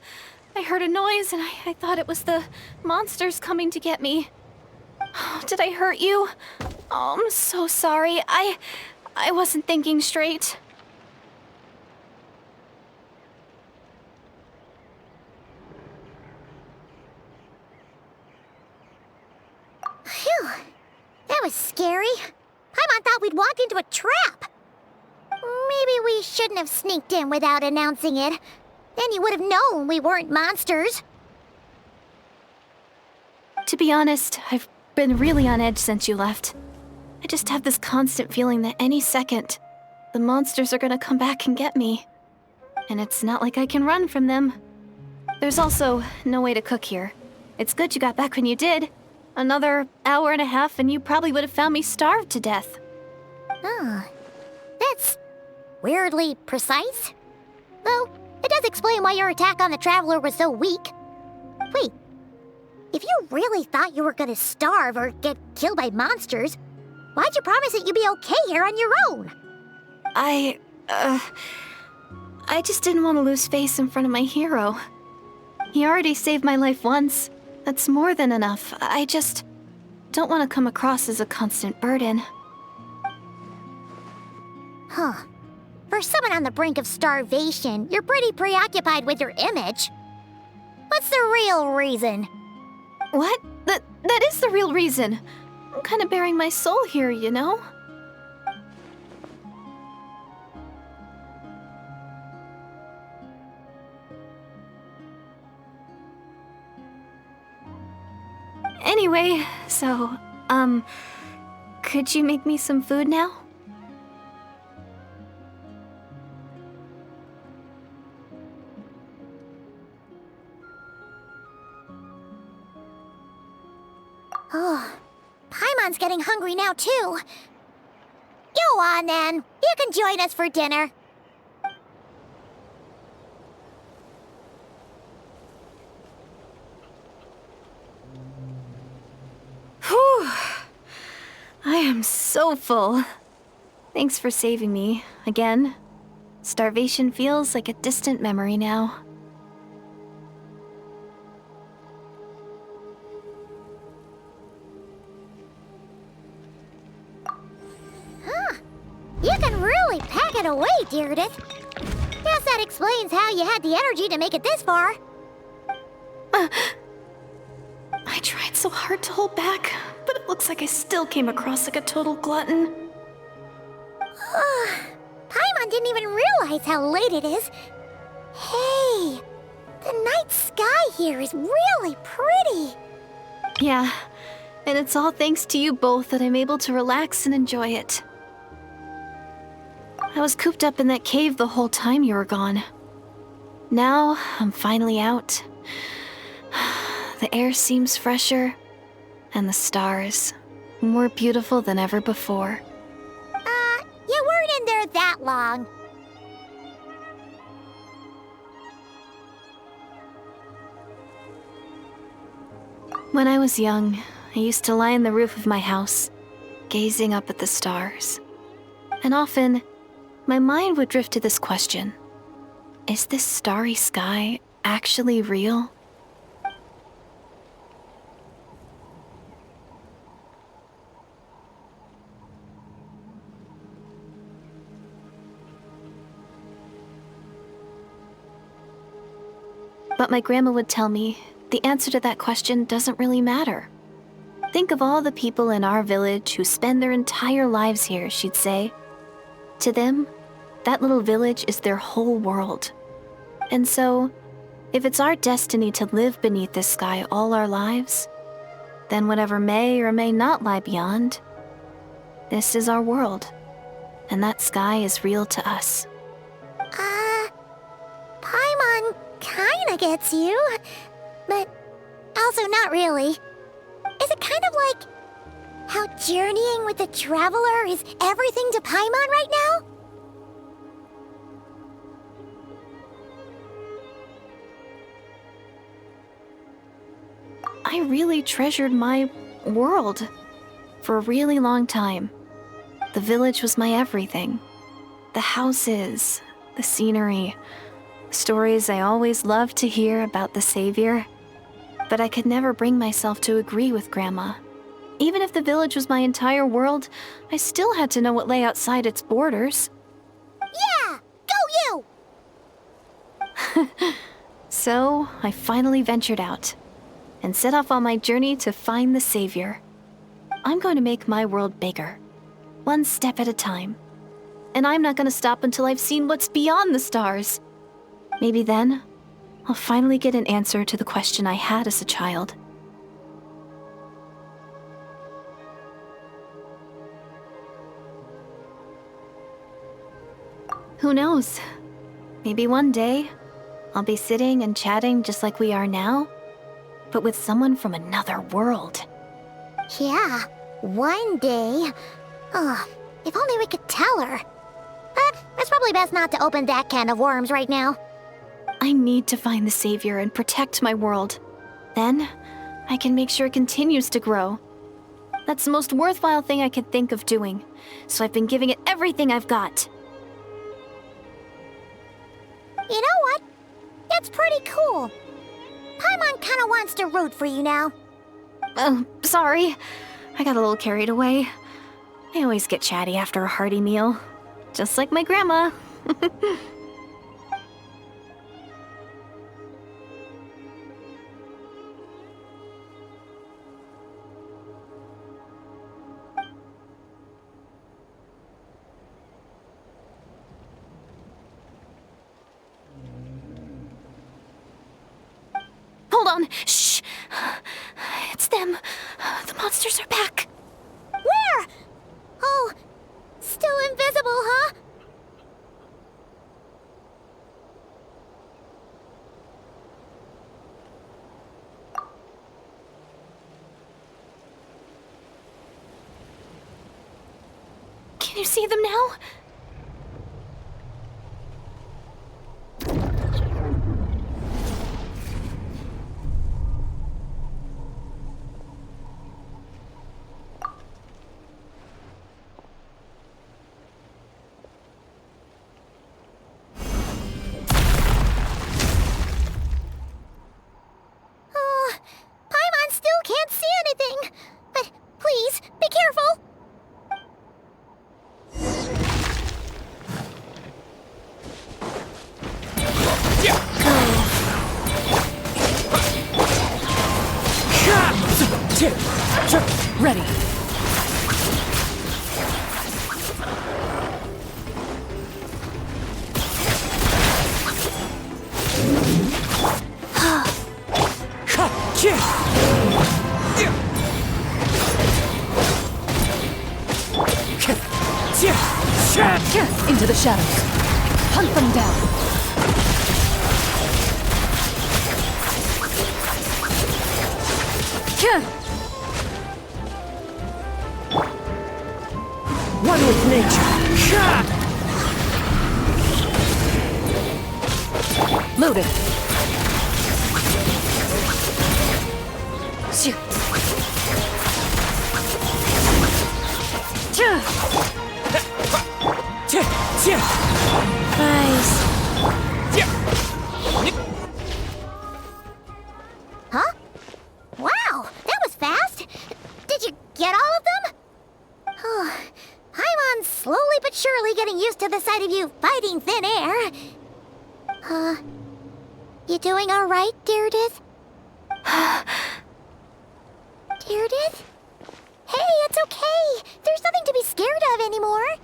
I heard a noise and I thought it was the monsters coming to get me. Did I hurt you? Oh, I'm so sorry. I wasn't thinking straight. Phew. That was scary. Paimon thought we'd walked into a trap. Maybe we shouldn't have sneaked in without announcing it. Then you would have known we weren't monsters. To be honest, I've been really on edge since you left. I just have this constant feeling that any second, the monsters are gonna come back and get me. And it's not like I can run from them. There's also no way to cook here. It's good you got back when you did. Another hour and a half and you probably would have found me starved to death. Oh, that's weirdly precise. Though, it does explain why your attack on the Traveler was so weak. Wait, if you really thought you were gonna starve or get killed by monsters, why'd you promise that you'd be okay here on your own? I just didn't want to lose face in front of my hero. He already saved my life once. That's more than enough. I just don't want to come across as a constant burden. Huh. For someone on the brink of starvation, you're pretty preoccupied with your image. What's the real reason? What? That is the real reason. I'm kind of bearing my soul here, you know? Anyway, so, could you make me some food now? Oh, Paimon's getting hungry now, too. Go on, then. You can join us for dinner. Whew. I am so full. Thanks for saving me, again. Starvation feels like a distant memory now. You can really pack it away, Direidyth. Guess that explains how you had the energy to make it this far. I tried so hard to hold back, but it looks like I still came across like a total glutton. Paimon didn't even realize how late it is. Hey, the night sky here is really pretty. Yeah, and it's all thanks to you both that I'm able to relax and enjoy it. I was cooped up in that cave the whole time you were gone. Now, I'm finally out. The air seems fresher, and the stars more beautiful than ever before. You weren't in there that long. When I was young, I used to lie on the roof of my house, gazing up at the stars. And often, my mind would drift to this question. Is this starry sky actually real? But my grandma would tell me the answer to that question doesn't really matter. Think of all the people in our village who spend their entire lives here, she'd say. To them, that little village is their whole world. And so, if it's our destiny to live beneath this sky all our lives, then whatever may or may not lie beyond, this is our world, and that sky is real to us. Paimon kinda gets you, but also not really. Is it kind of like how journeying with the Traveler is everything to Paimon right now? I really treasured my world for a really long time. The village was my everything. The houses, the scenery, Stories I always loved to hear about the Savior. But I could never bring myself to agree with Grandma. Even if the village was my entire world, I still had to know what lay outside its borders. Yeah! Go you! So, I finally ventured out and set off on my journey to find the Savior. I'm going to make my world bigger, one step at a time. And I'm not going to stop until I've seen what's beyond the stars. Maybe then, I'll finally get an answer to the question I had as a child. Who knows? Maybe one day, I'll be sitting and chatting just like we are now, but with someone from another world. Yeah, one day. Oh, if only we could tell her. But it's probably best not to open that can of worms right now. I need to find the Savior and protect my world. Then, I can make sure it continues to grow. That's the most worthwhile thing I could think of doing, so I've been giving it everything I've got. You know what? It's pretty cool. Paimon kinda wants to root for you now. Oh, sorry. I got a little carried away. I always get chatty after a hearty meal. Just like my grandma. Hold on. Shh. It's them. The monsters are back. Where? Oh, still invisible, huh? Can you see them now? Ready. Into the shadows. Hunt them down. One with nature. Loaded. Nice. Huh? Wow, that was fast. Did you get all of them? Oh, Paimon's slowly but surely getting used to the sight of you fighting thin air. You doing all right, Direidyth? Direidyth? Hey, it's okay. There's nothing to be scared of anymore.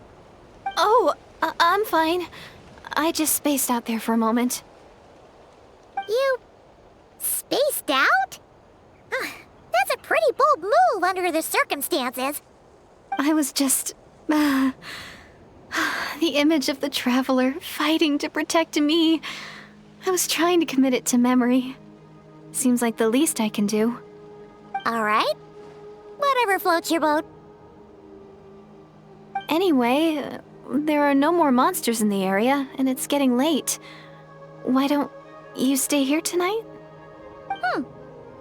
Oh, I'm fine. I just spaced out there for a moment. You spaced out? That's a pretty bold move under the circumstances. I was just... the image of the Traveler fighting to protect me. I was trying to commit it to memory. Seems like the least I can do. All right. Whatever floats your boat. Anyway, there are no more monsters in the area, and it's getting late. Why don't you stay here tonight?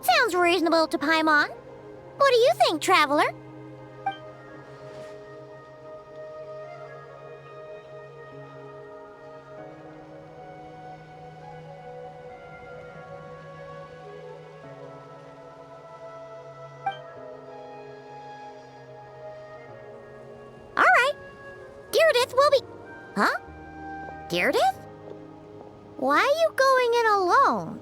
Sounds reasonable to Paimon. What do you think, Traveler? Direidyth? Why are you going in alone?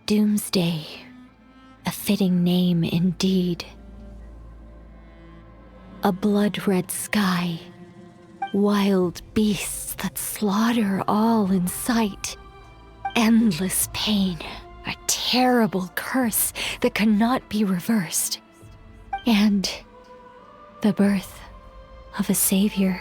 Doomsday. A fitting name indeed. A blood-red sky. Wild beasts that slaughter all in sight. Endless pain. A terrible curse that cannot be reversed. And the birth of a savior.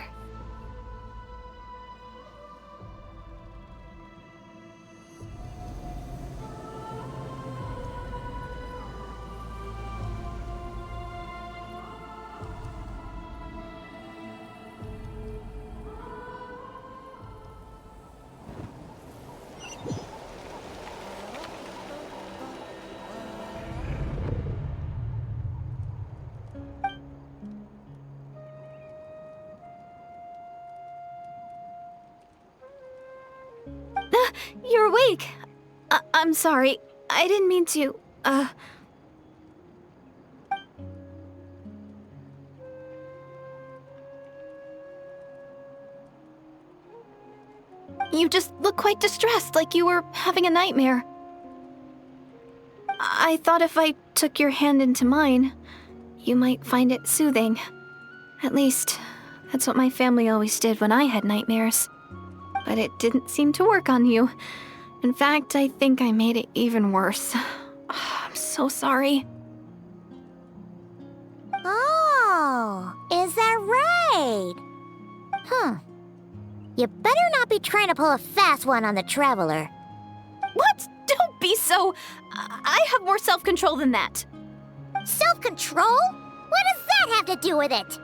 You're awake! I'm sorry. I didn't mean to, You just look quite distressed, like you were having a nightmare. I thought if I took your hand into mine, you might find it soothing. At least, that's what my family always did when I had nightmares. But it didn't seem to work on you. In fact, I think I made it even worse. I'm so sorry. Oh, is that right? You better not be trying to pull a fast one on the Traveler. What? Don't be so... I have more self-control than that. Self-control? What does that have to do with it?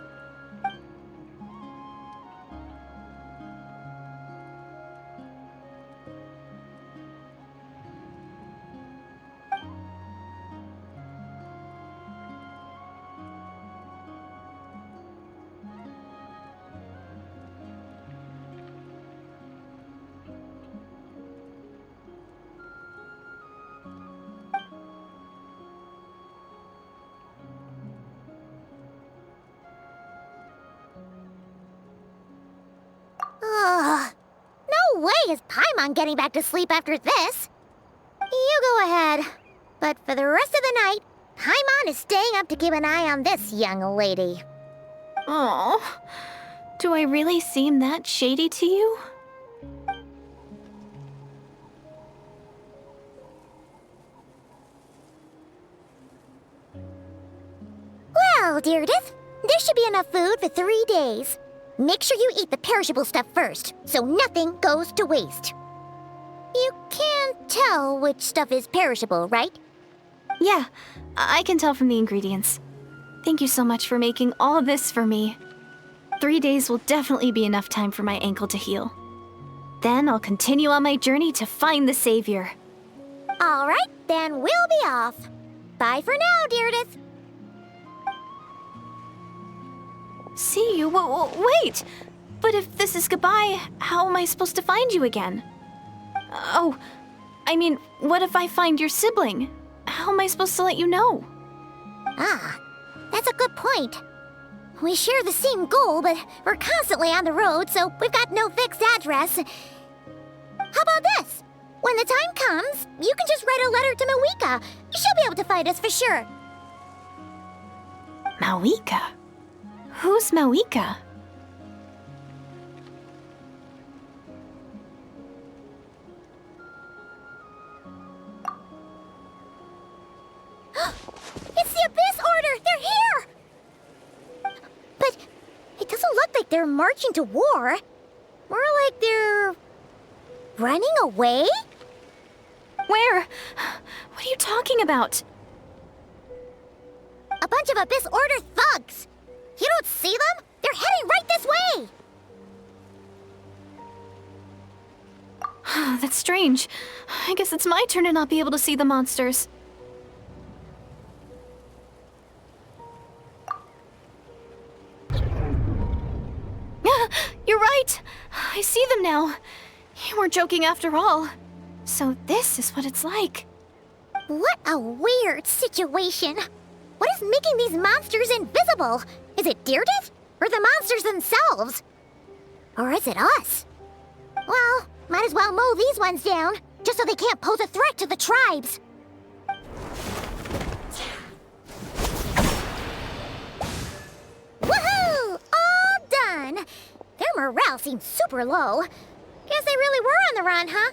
No way is Paimon getting back to sleep after this. You go ahead. But for the rest of the night, Paimon is staying up to keep an eye on this young lady. Oh, do I really seem that shady to you? Well, Direidyth, there should be enough food for 3 days. Make sure you eat the perishable stuff first, so nothing goes to waste. You can't tell which stuff is perishable, right? Yeah, I can tell from the ingredients. Thank you so much for making all of this for me. 3 days will definitely be enough time for my ankle to heal. Then I'll continue on my journey to find the savior. All right, then we'll be off. Bye for now, Direidyth. See you? Wait! But if this is goodbye, how am I supposed to find you again? Oh, I mean, what if I find your sibling? How am I supposed to let you know? Ah, that's a good point. We share the same goal, but we're constantly on the road, so we've got no fixed address. How about this? When the time comes, you can just write a letter to Mawika. She'll be able to find us for sure. Mawika? Who's Mawika? It's the Abyss Order! They're here! But it doesn't look like they're marching to war. More like they're running away? Where? What are you talking about? A bunch of Abyss Order thugs! You don't see them? They're heading right this way! That's strange. I guess it's my turn to not be able to see the monsters. You're right! I see them now. You weren't joking after all. So this is what it's like. What a weird situation. What is making these monsters invisible? Is it Direidyth? Or the monsters themselves? Or is it us? Well, might as well mow these ones down, just so they can't pose a threat to the tribes. Woohoo! All done! Their morale seems super low. Guess they really were on the run, huh?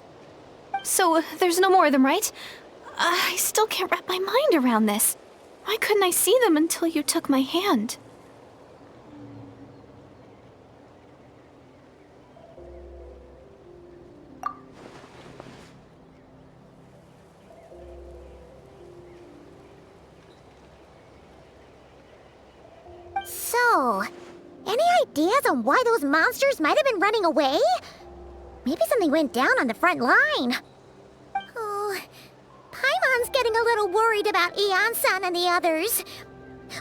So there's no more of them, right? I still can't wrap my mind around this. Why couldn't I see them until you took my hand? So, any ideas on why those monsters might have been running away? Maybe something went down on the front line. Oh, Paimon's getting a little worried about Eon-san and the others.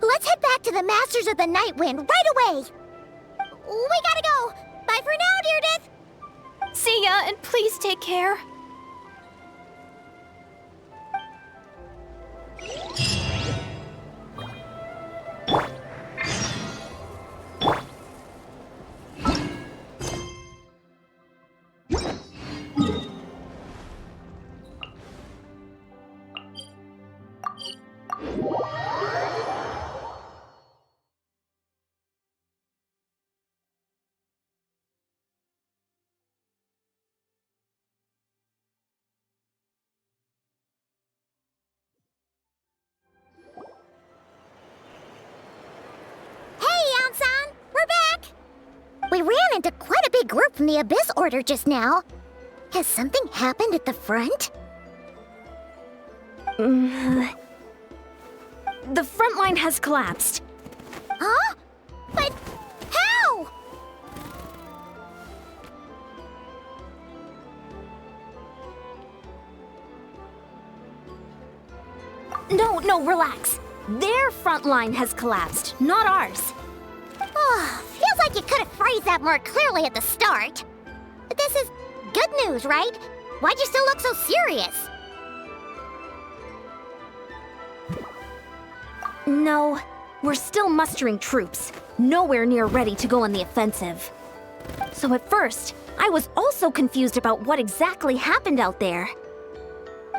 Let's head back to the Masters of the Night Wind right away. We gotta go. Bye for now, Direidyth. See ya, and please take care. We ran into quite a big group from the Abyss Order just now. Has something happened at the front? The front line has collapsed. Huh? But how? No, relax. Their front line has collapsed, not ours. Oh, feels like you could have phrased that more clearly at the start. But this is good news, right? Why'd you still look so serious? No, we're still mustering troops, nowhere near ready to go on the offensive. So at first, I was also confused about what exactly happened out there.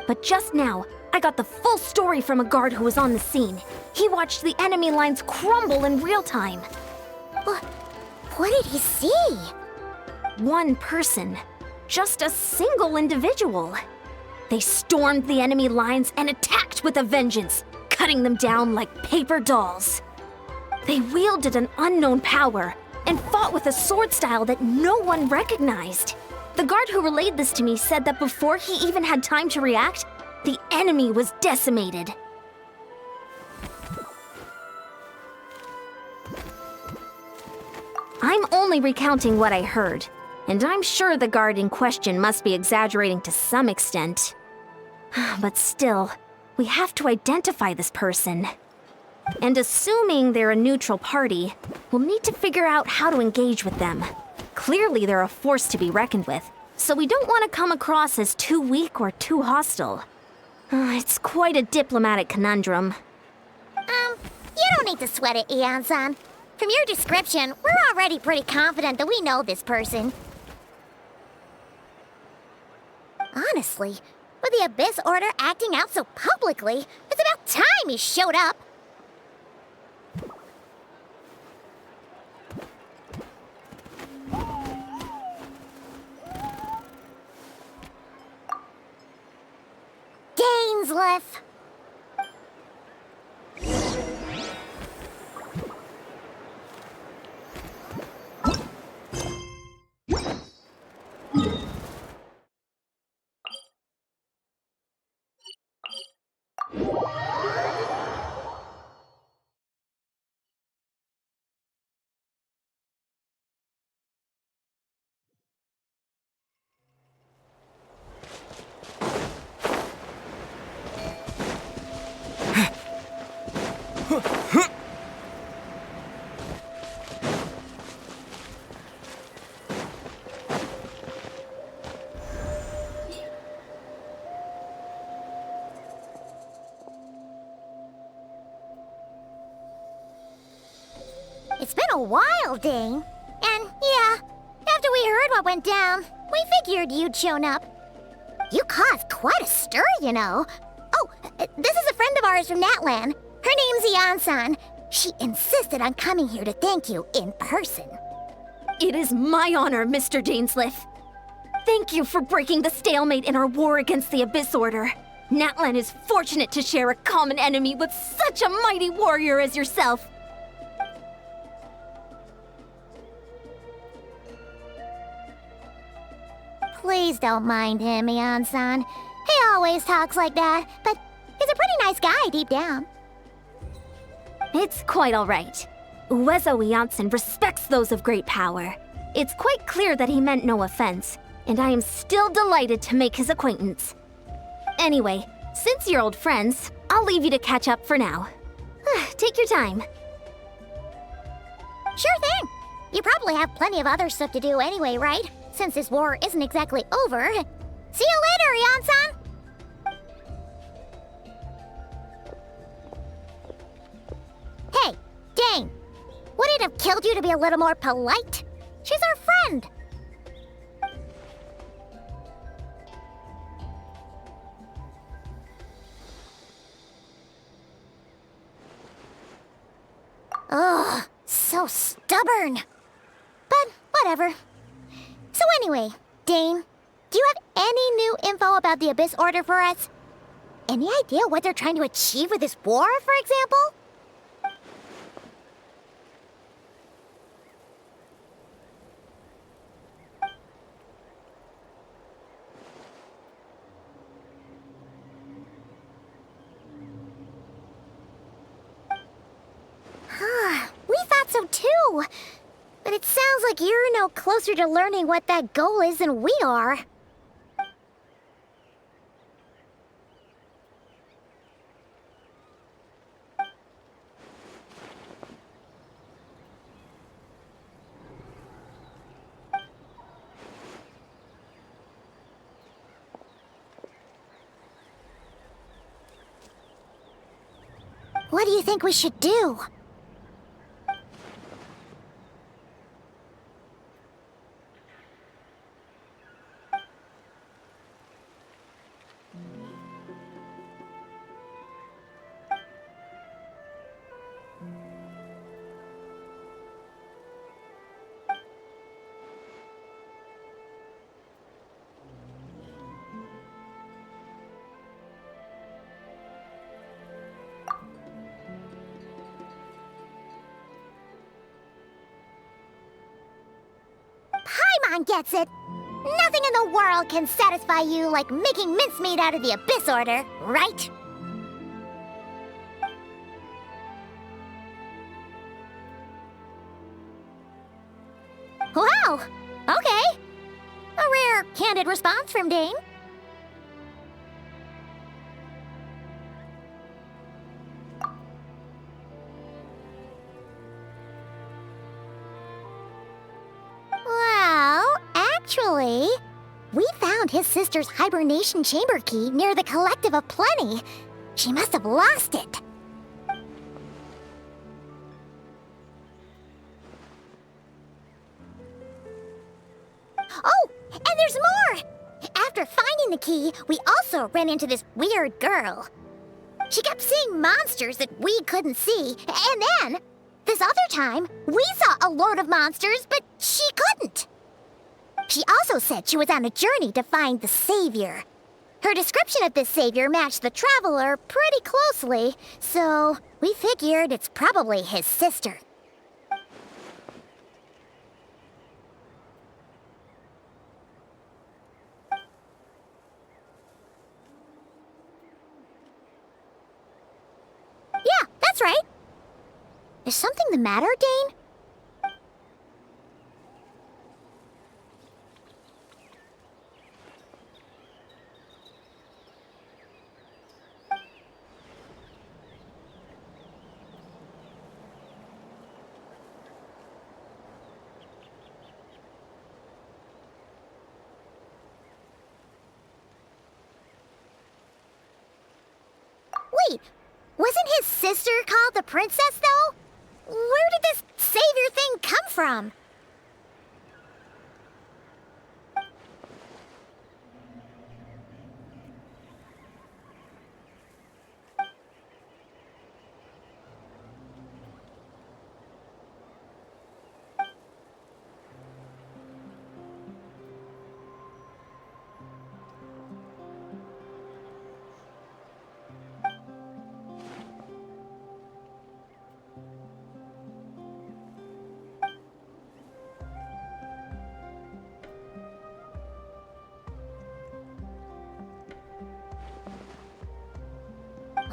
But just now, I got the full story from a guard who was on the scene. He watched the enemy lines crumble in real time. What did he see? One person. Just a single individual. They stormed the enemy lines and attacked with a vengeance, cutting them down like paper dolls. They wielded an unknown power and fought with a sword style that no one recognized. The guard who relayed this to me said that before he even had time to react, the enemy was decimated. I'm only recounting what I heard, and I'm sure the guard in question must be exaggerating to some extent. But still, we have to identify this person. And assuming they're a neutral party, we'll need to figure out how to engage with them. Clearly they're a force to be reckoned with, so we don't want to come across as too weak or too hostile. It's quite a diplomatic conundrum. You don't need to sweat it, Eon-san. From your description, we're already pretty confident that we know this person. Honestly, with the Abyss Order acting out so publicly, it's about time he showed up. Dainsleif! It's been a while, Dane. And yeah, after we heard what went down, we figured you'd shown up. You caused quite a stir, you know. Oh, this is a friend of ours from Natlan. Her name's Eon-san. She insisted on coming here to thank you in person. It is my honor, Mr. Dainsleif. Thank you for breaking the stalemate in our war against the Abyss Order. Natlan is fortunate to share a common enemy with such a mighty warrior as yourself. Please don't mind him, Eon-san. He always talks like that, but he's a pretty nice guy deep down. It's quite all right. Uezo Eon-san respects those of great power. It's quite clear that he meant no offense, and I am still delighted to make his acquaintance. Anyway, since you're old friends, I'll leave you to catch up for now. Take your time. Sure thing. You probably have plenty of other stuff to do anyway, right? Since this war isn't exactly over. See you later, Eon-san! Hey, Dane! Would it have killed you to be a little more polite? She's our friend! Ugh, so stubborn. But whatever. So anyway, Dane, do you have any new info about the Abyss Order for us? Any idea what they're trying to achieve with this war, for example? We thought so too. But it sounds like you're no closer to learning what that goal is than we are. What do you think we should do? Paimon gets it. Nothing in the world can satisfy you like making mincemeat out of the Abyss Order, right? Wow, okay. A rare, candid response from Dane. Well, actually, we found his sister's hibernation chamber key near the Collective of Plenty. She must have lost it. Oh, and there's more! After finding the key, we also ran into this weird girl. She kept seeing monsters that we couldn't see, and then, this other time, we saw a load of monsters, but she couldn't. She also said she was on a journey to find the Savior. Her description of this Savior matched the Traveler pretty closely, so we figured it's probably his sister. Yeah, that's right. Is something the matter, Dane? Wait, wasn't his sister called the Princess, though? Where did this Savior thing come from?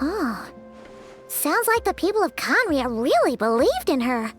Oh, sounds like the people of Conria really believed in her.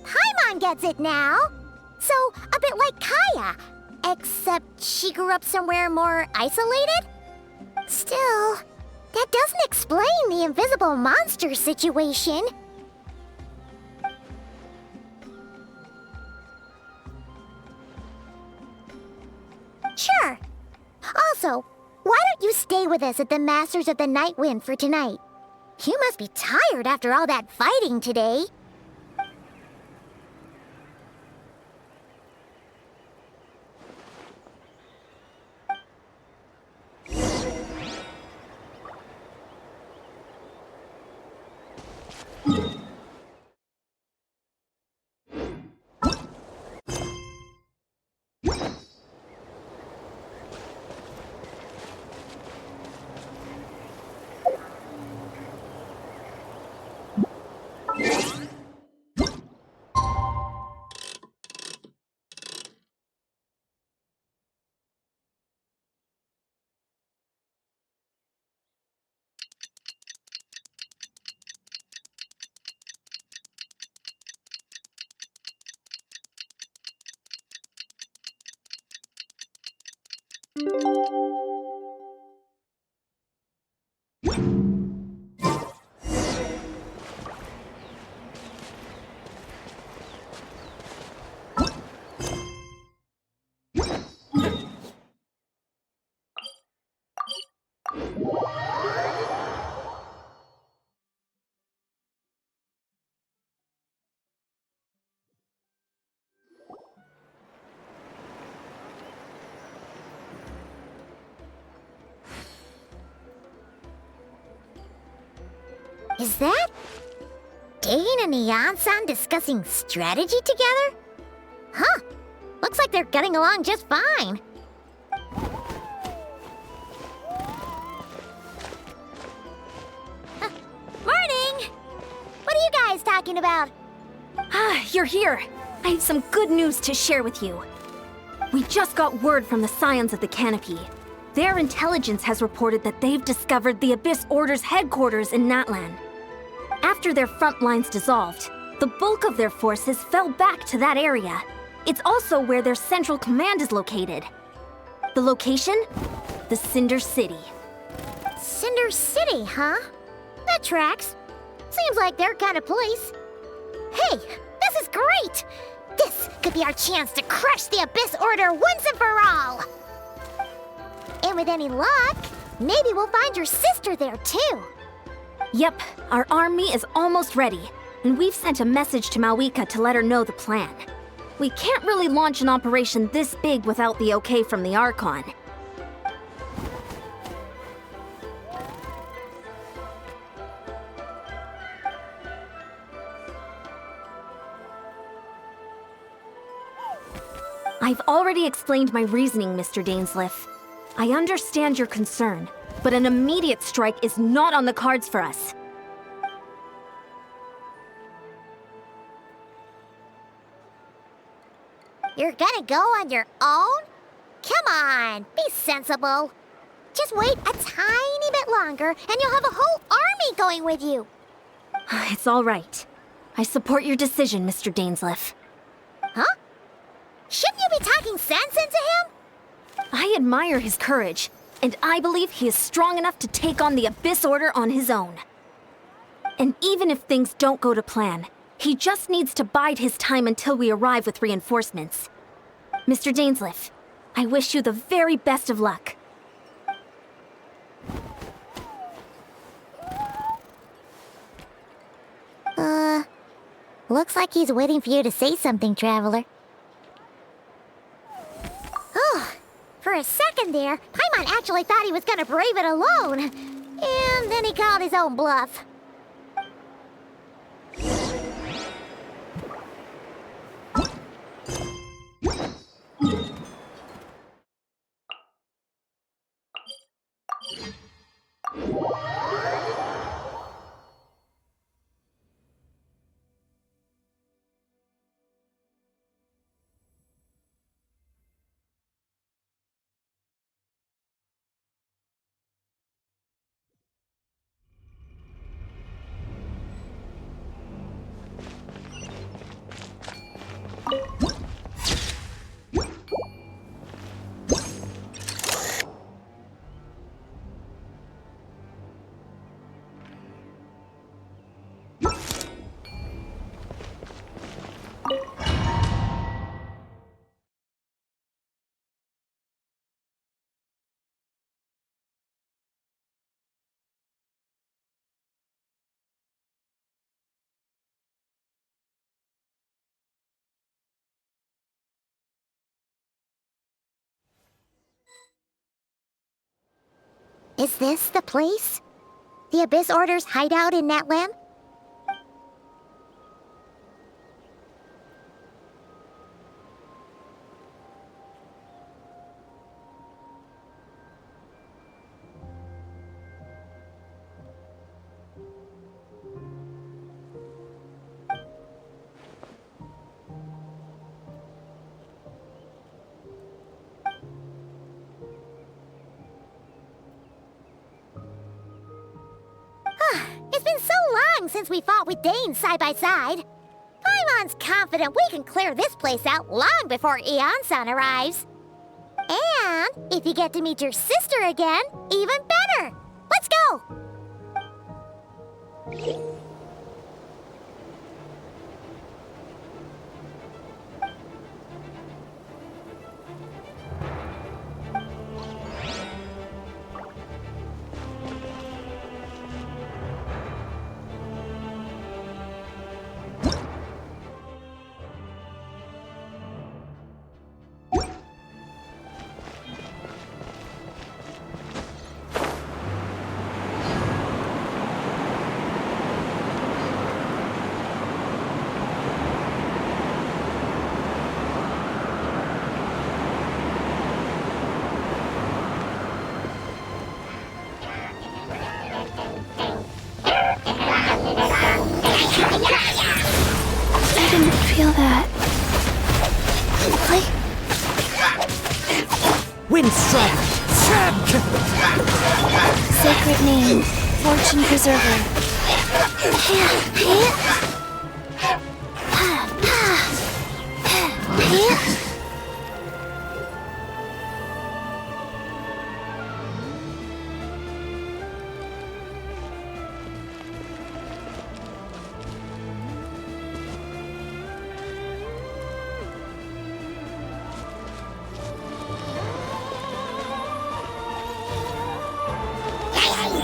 Paimon gets it now. So, a bit like Kaya, except she grew up somewhere more isolated? Still, that doesn't explain the invisible monster situation. Sure. Also, why don't you stay with us at the Masters of the Night Wind for tonight? You must be tired after all that fighting today. Is that Dane and Eon-san discussing strategy together? Huh. Looks like they're getting along just fine. Morning! What are you guys talking about? Ah, you're here. I have some good news to share with you. We just got word from the Scions of the Canopy. Their intelligence has reported that they've discovered the Abyss Order's headquarters in Natlan. After their front lines dissolved, the bulk of their forces fell back to that area. It's also where their central command is located. The location? The Cinder City. Cinder City, huh? That tracks. Seems like their kind of place. Hey, this is great! This could be our chance to crush the Abyss Order once and for all! And with any luck, maybe we'll find your sister there too. Yep, our army is almost ready, and we've sent a message to Mawika to let her know the plan. We can't really launch an operation this big without the okay from the Archon. I've already explained my reasoning, Mr. Dainsleif. I understand your concern, but an immediate strike is not on the cards for us. You're gonna go on your own? Come on, be sensible. Just wait a tiny bit longer and you'll have a whole army going with you. It's all right. I support your decision, Mr. Dainsleif. Huh? Shouldn't you be talking sense into him? I admire his courage, and I believe he is strong enough to take on the Abyss Order on his own. And even if things don't go to plan, he just needs to bide his time until we arrive with reinforcements. Mr. Dainsleif, I wish you the very best of luck. Looks like he's waiting for you to say something, Traveler. Oh, for a second there, Paimon actually thought he was gonna brave it alone. And then he called his own bluff. Is this the place? The Abyss Order's hideout in Natlan? It's been so long since we fought with Dane side by side. Paimon's confident we can clear this place out long before Eon-san arrives. And if you get to meet your sister again, even better. Let's go! Wind Strider! Sacred name, fortune preserver.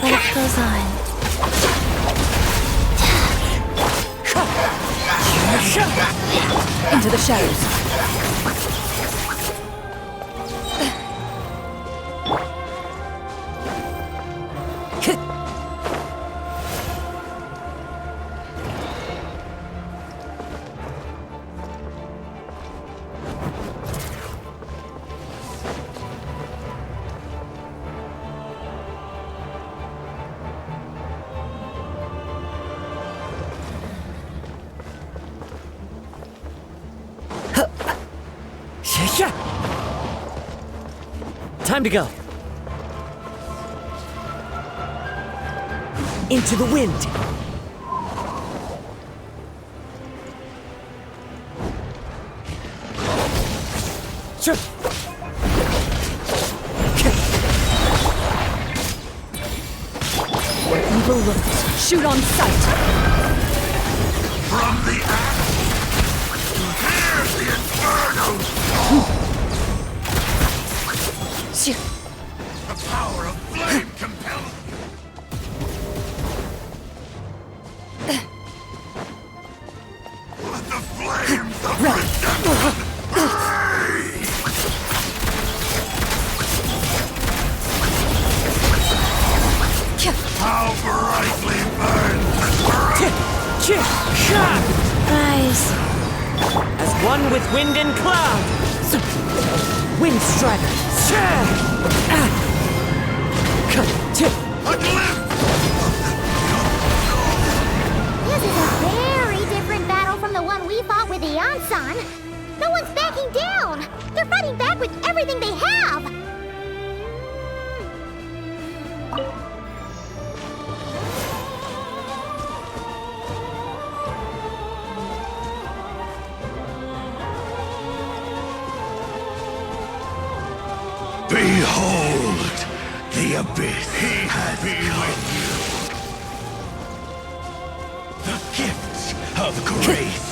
Life goes on. Into the shadows. Time to go. Into the wind. Sure. Where evil lurks, shoot on sight. From the axe to hear the inferno! The power of flame compels you. The flames of redemption! How brightly burns the Rise. As one with wind and cloud. Wind Strider. A glimpse! This is a very different battle from the one we fought with the Ansan. No one's backing down. They're fighting back with everything they have. Behold, the abyss has with you. The gifts of grace.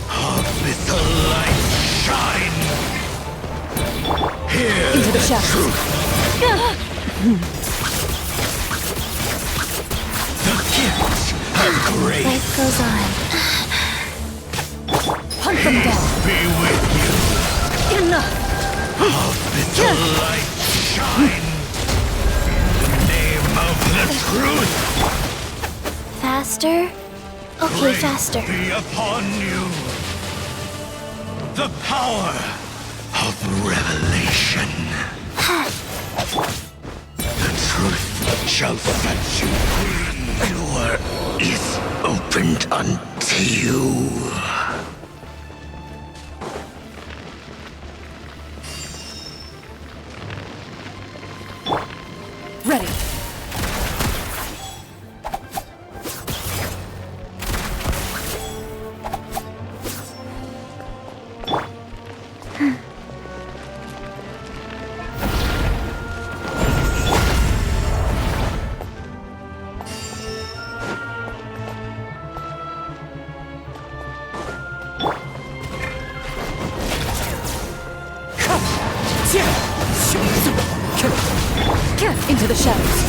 Abyssal light shine. Here Into the shadows. Great. Life goes on. Hunt them down. Be with you. Enough. Abyssal light shine. In the name of the truth. Faster? Okay, Grace faster. be upon you. The power of revelation. The truth shall set you free. The door is opened unto you. Ready. Into the shadows.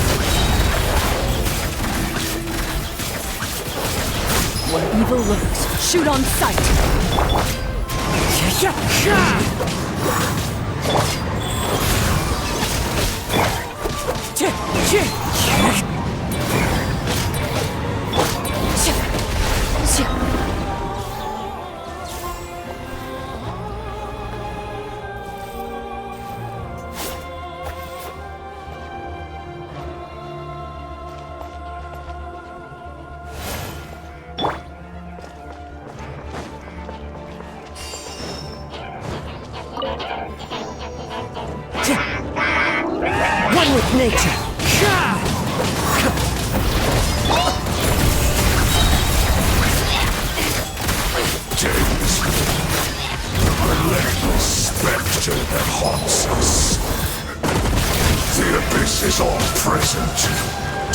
Where evil lurks, shoot on sight. nature. Relentless spectre that haunts us. The abyss is all present.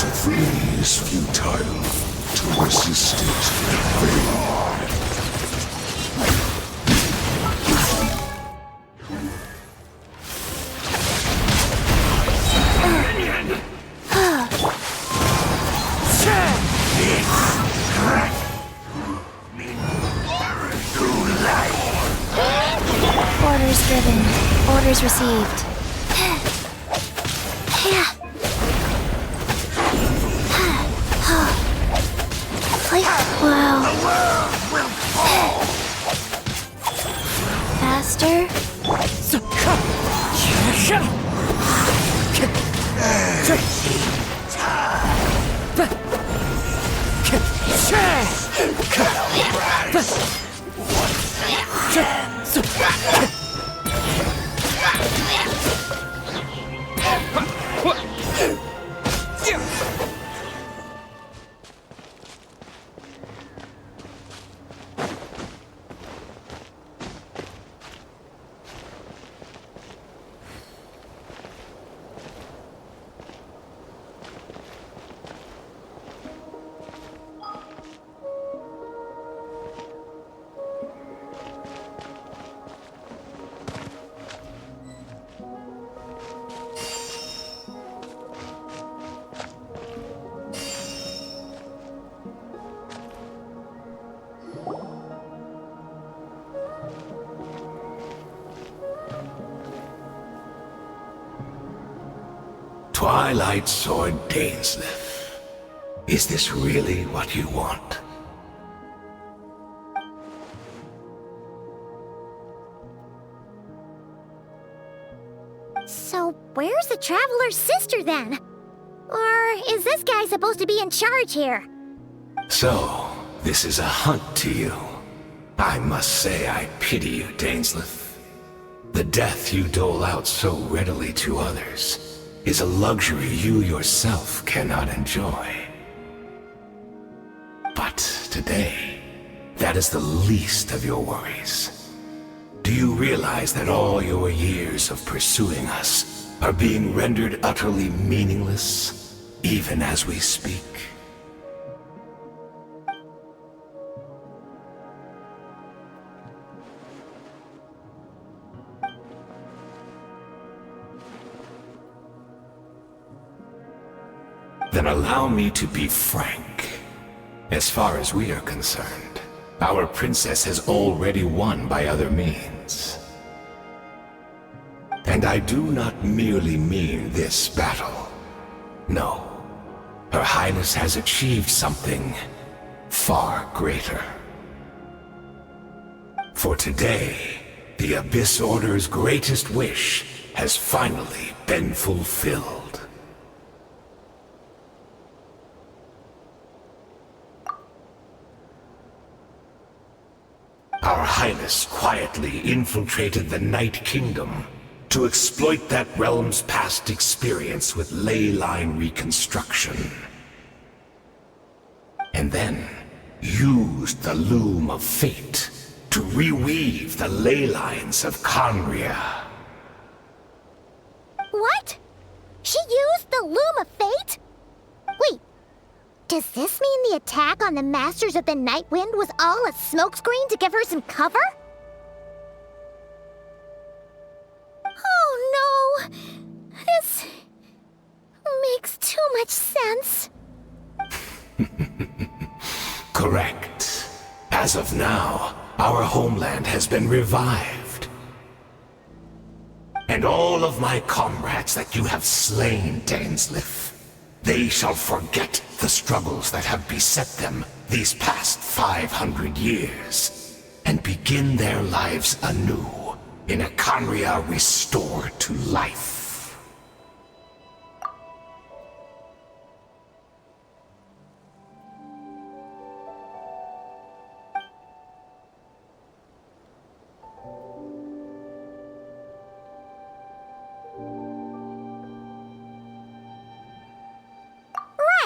To flee is futile. To resist it, vain. Orders given. Orders received. Wow. Faster? Twilight Sword Dainsleif. Is this really what you want? So, where's the Traveler's sister then? Or is this guy supposed to be in charge here? So, this is a hunt to you. I must say I pity you, Dainsleif. The death you dole out so readily to others is a luxury you yourself cannot enjoy. But today, that is the least of your worries. Do you realize that all your years of pursuing us are being rendered utterly meaningless, even as we speak? Then allow me to be frank. As far as we are concerned, our princess has already won by other means. And I do not merely mean this battle. No. Her Highness has achieved something far greater. For today, the Abyss Order's greatest wish has finally been fulfilled. Our Highness quietly infiltrated the Night Kingdom to exploit that realm's past experience with ley line reconstruction. And then used the Loom of Fate to reweave the ley lines of Conria. What? She used the Loom of Fate? Wait, does this mean the attack on the Masters of the Night Wind was all a smokescreen to give her some cover? Oh no! This makes too much sense. Correct. As of now, our homeland has been revived. And all of my comrades that you have slain, Dainsleif, they shall forget the struggles that have beset them these past 500 years, and begin their lives anew in a Conria restored to life.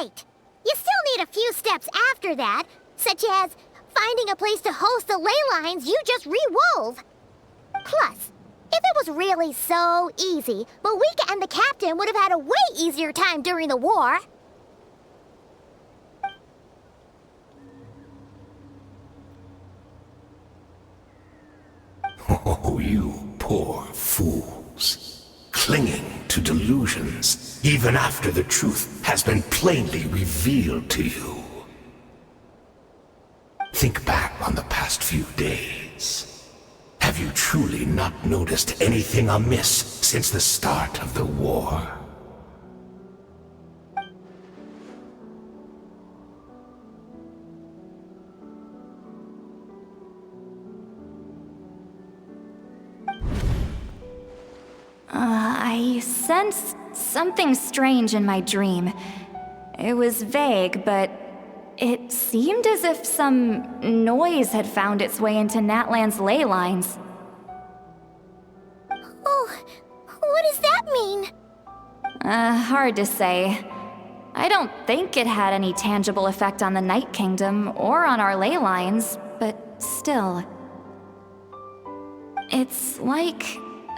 Right! You still need a few steps after that, such as finding a place to host the ley lines you just re-wove. Plus, if it was really so easy, Mawika and the captain would have had a way easier time during the war. Oh, you poor fools. Clinging to delusions, even after the truth has been plainly revealed to you. Think back on the past few days. Have you truly not noticed anything amiss since the start of the war? I sensed something strange in my dream. It was vague, but it seemed as if some noise had found its way into Natlan's ley lines. Oh, what does that mean? Hard to say. I don't think it had any tangible effect on the Night Kingdom or on our ley lines, but still. It's like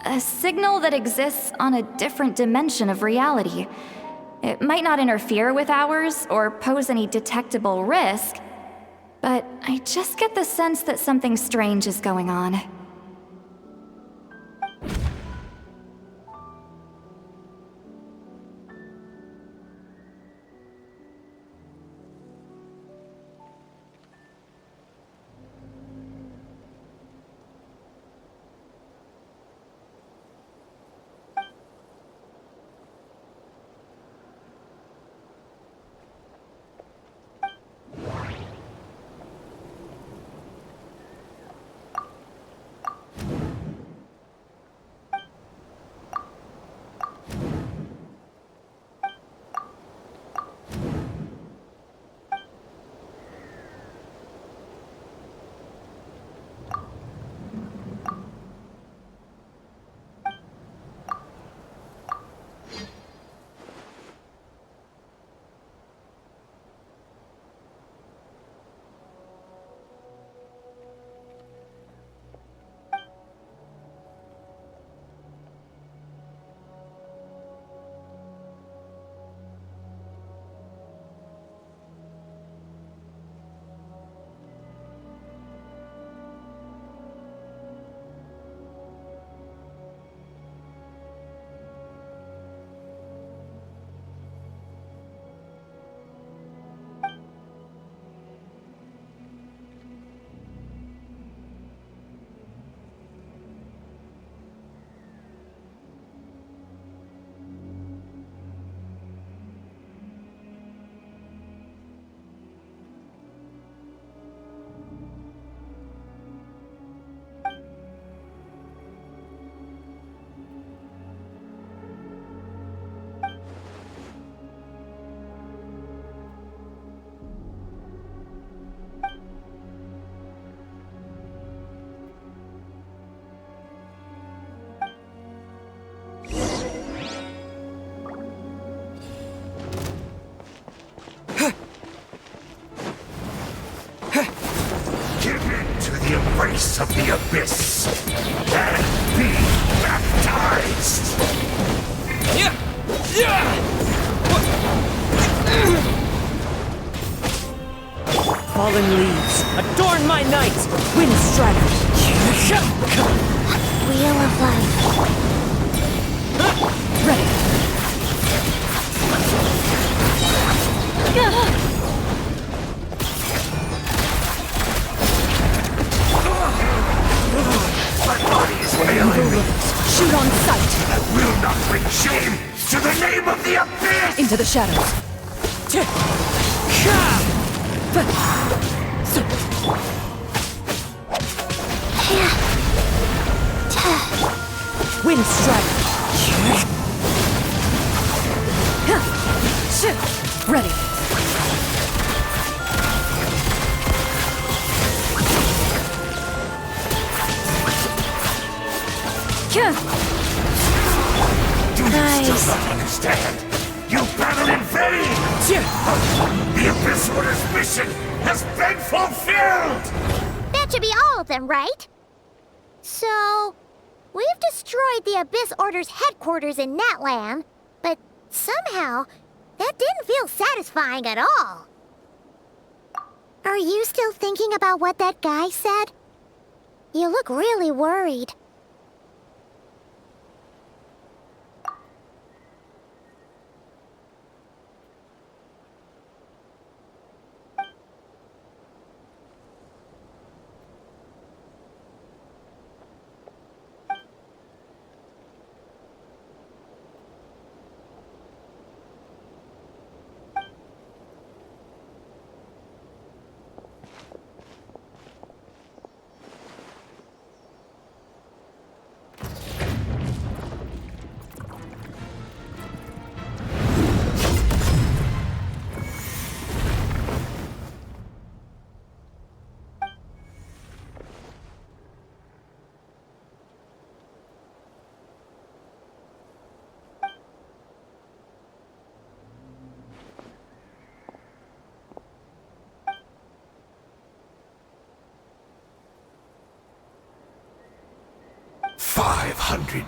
a signal that exists on a different dimension of reality. It might not interfere with ours or pose any detectable risk, but I just get the sense that something strange is going on. Embrace of the abyss and be baptized. Fallen leaves, adorn my night! Wind strider! Wheel of life. Ready! My body is failing me. Shoot on sight! I will not bring shame to the name of the abyss! Into the shadows. Wind strider! Ready. Do you still not understand? You battle in vain! The Abyss Order's mission has been fulfilled! That should be all of them, right? So, we've destroyed the Abyss Order's headquarters in Natlan, but somehow, that didn't feel satisfying at all. Are you still thinking about what that guy said? You look really worried.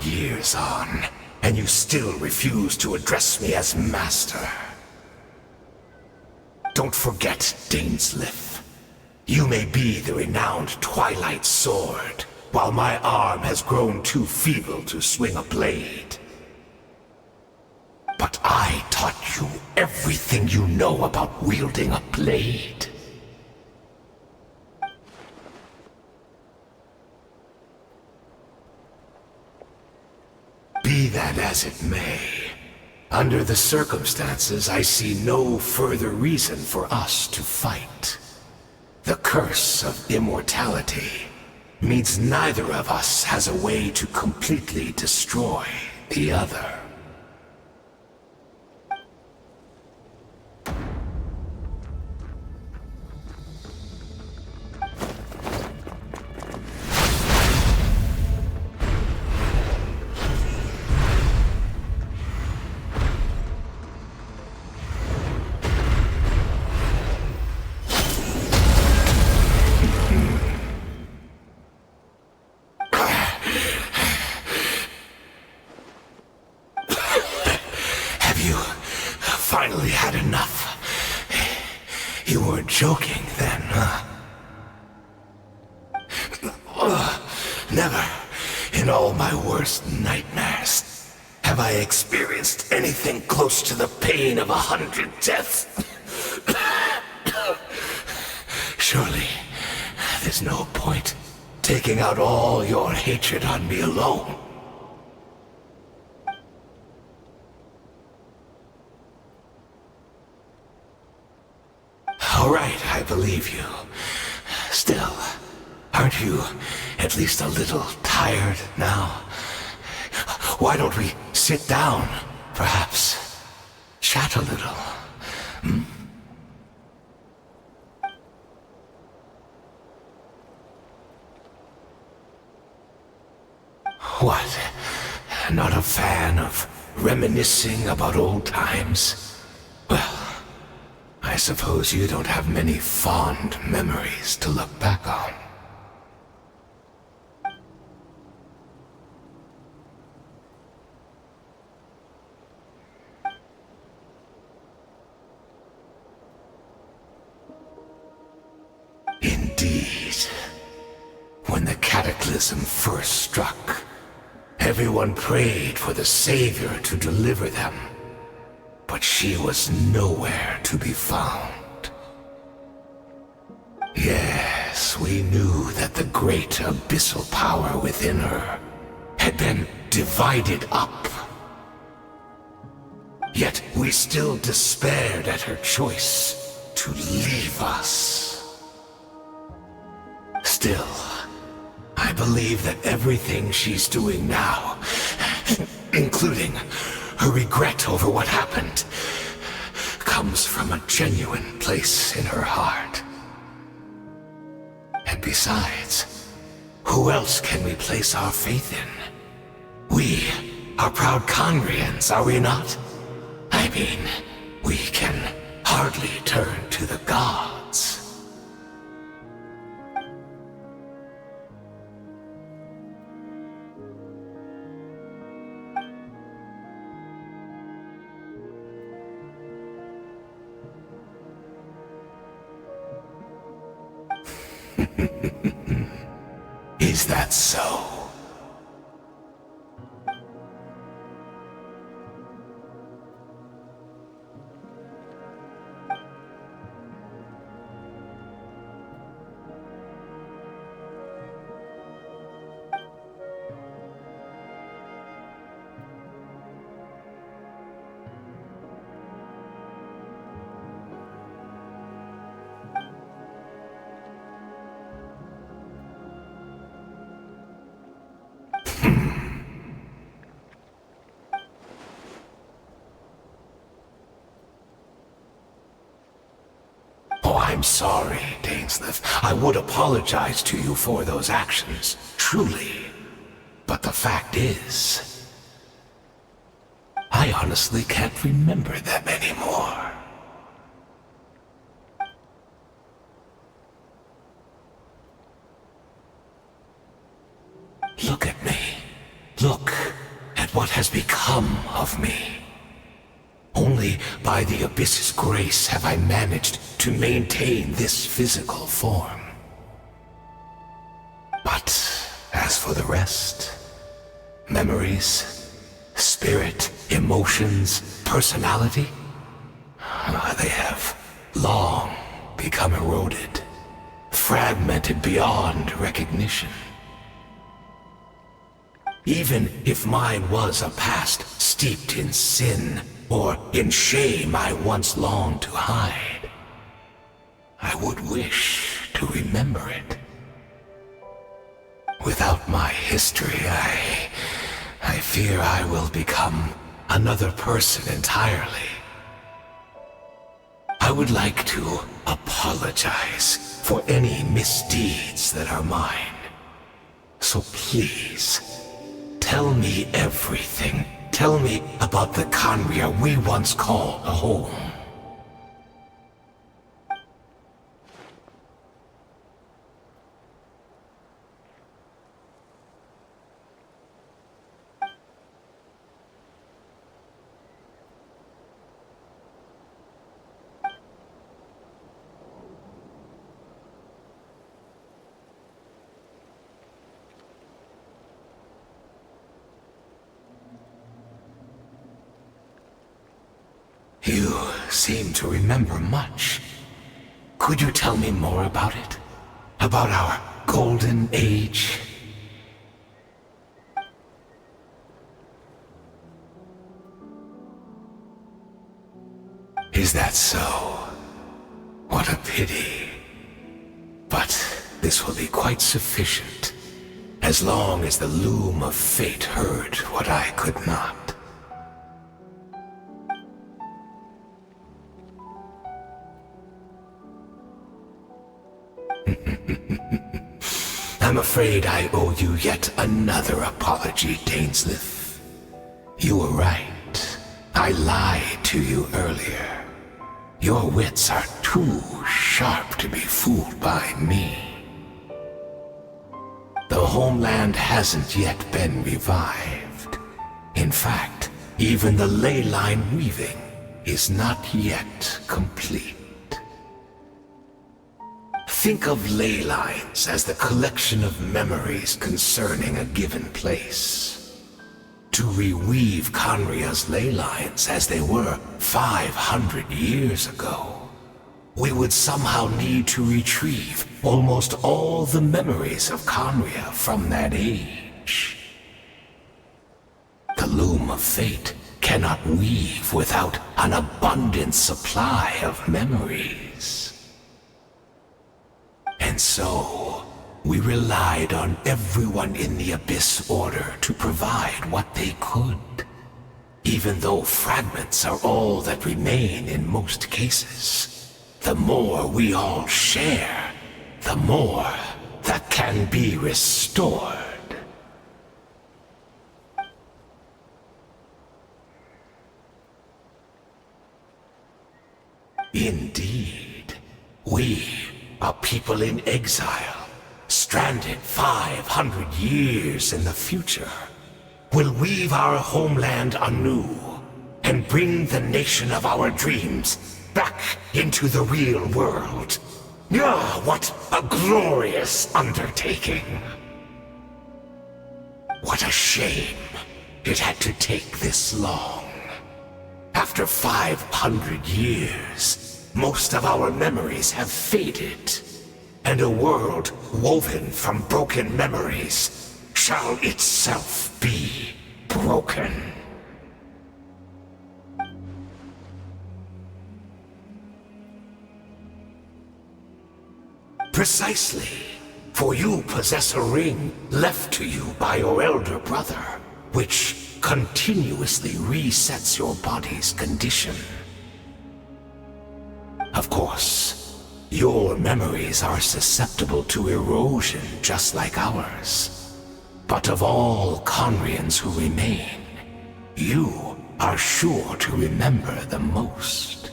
Years on, and you still refuse to address me as master. Don't forget, Dainsleif. You may be the renowned Twilight Sword, while my arm has grown too feeble to swing a blade. But I taught you everything you know about wielding a blade. Be that as it may, under the circumstances, I see no further reason for us to fight. The curse of immortality means neither of us has a way to completely destroy the other. Finally had enough. You weren't joking then, huh? Never, in all my worst nightmares, have I experienced anything close to the pain of 100 deaths. Surely, there's no point taking out all your hatred on me alone. All right, I believe you. Still, aren't you at least a little tired now? Why don't we sit down, perhaps? Chat a little. What? Not a fan of reminiscing about old times? Well, I suppose you don't have many fond memories to look back on. Indeed. When the cataclysm first struck, everyone prayed for the Savior to deliver them. But she was nowhere to be found. Yes, we knew that the great abyssal power within her had been divided up. Yet we still despaired at her choice to leave us. Still, I believe that everything she's doing now, including her regret over what happened, comes from a genuine place in her heart. And besides, who else can we place our faith in? We are proud Conrians, are we not? I mean, we can hardly turn to the gods. Is that so? I'm sorry, Dainsleif. I would apologize to you for those actions, truly. But the fact is, I honestly can't remember them anymore. Look at me. Look at what has become of me. Only by the Abyss's grace have I managed to maintain this physical form. But as for the rest, memories, spirit, emotions, personality, they have long become eroded, fragmented beyond recognition. Even if mine was a past steeped in sin, or in shame I once longed to hide, I would wish to remember it. Without my history, I fear I will become another person entirely. I would like to apologize for any misdeeds that are mine. So please, tell me everything. Tell me about the Khaenri'ah we once called a home. You seem to remember much. Could you tell me more about it? About our golden age? Is that so? What a pity. But this will be quite sufficient, as long as the loom of fate heard what I could not. I'm afraid I owe you yet another apology, Dainsleif. You were right. I lied to you earlier. Your wits are too sharp to be fooled by me. The homeland hasn't yet been revived. In fact, even the ley line weaving is not yet complete. Think of ley lines as the collection of memories concerning a given place. To reweave Khaenri'ah's ley lines as they were 500 years ago, we would somehow need to retrieve almost all the memories of Khaenri'ah from that age. The loom of fate cannot weave without an abundant supply of memories. And so, we relied on everyone in the Abyss Order to provide what they could, even though fragments are all that remain in most cases. The more we all share, the more that can be restored. Indeed. We are people in exile, stranded 500 years in the future. Will weave our homeland anew and bring the nation of our dreams back into the real world. Ah, what a glorious undertaking! What a shame it had to take this long. After 500 years, most of our memories have faded, and a world woven from broken memories shall itself be broken. Precisely. For you possess a ring left to you by your elder brother, which continuously resets your body's condition. Of course, your memories are susceptible to erosion just like ours. But of all Conrians who remain, you are sure to remember the most.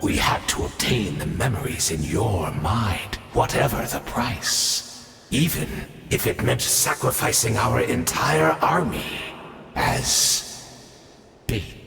We had to obtain the memories in your mind, whatever the price. Even if it meant sacrificing our entire army as bait.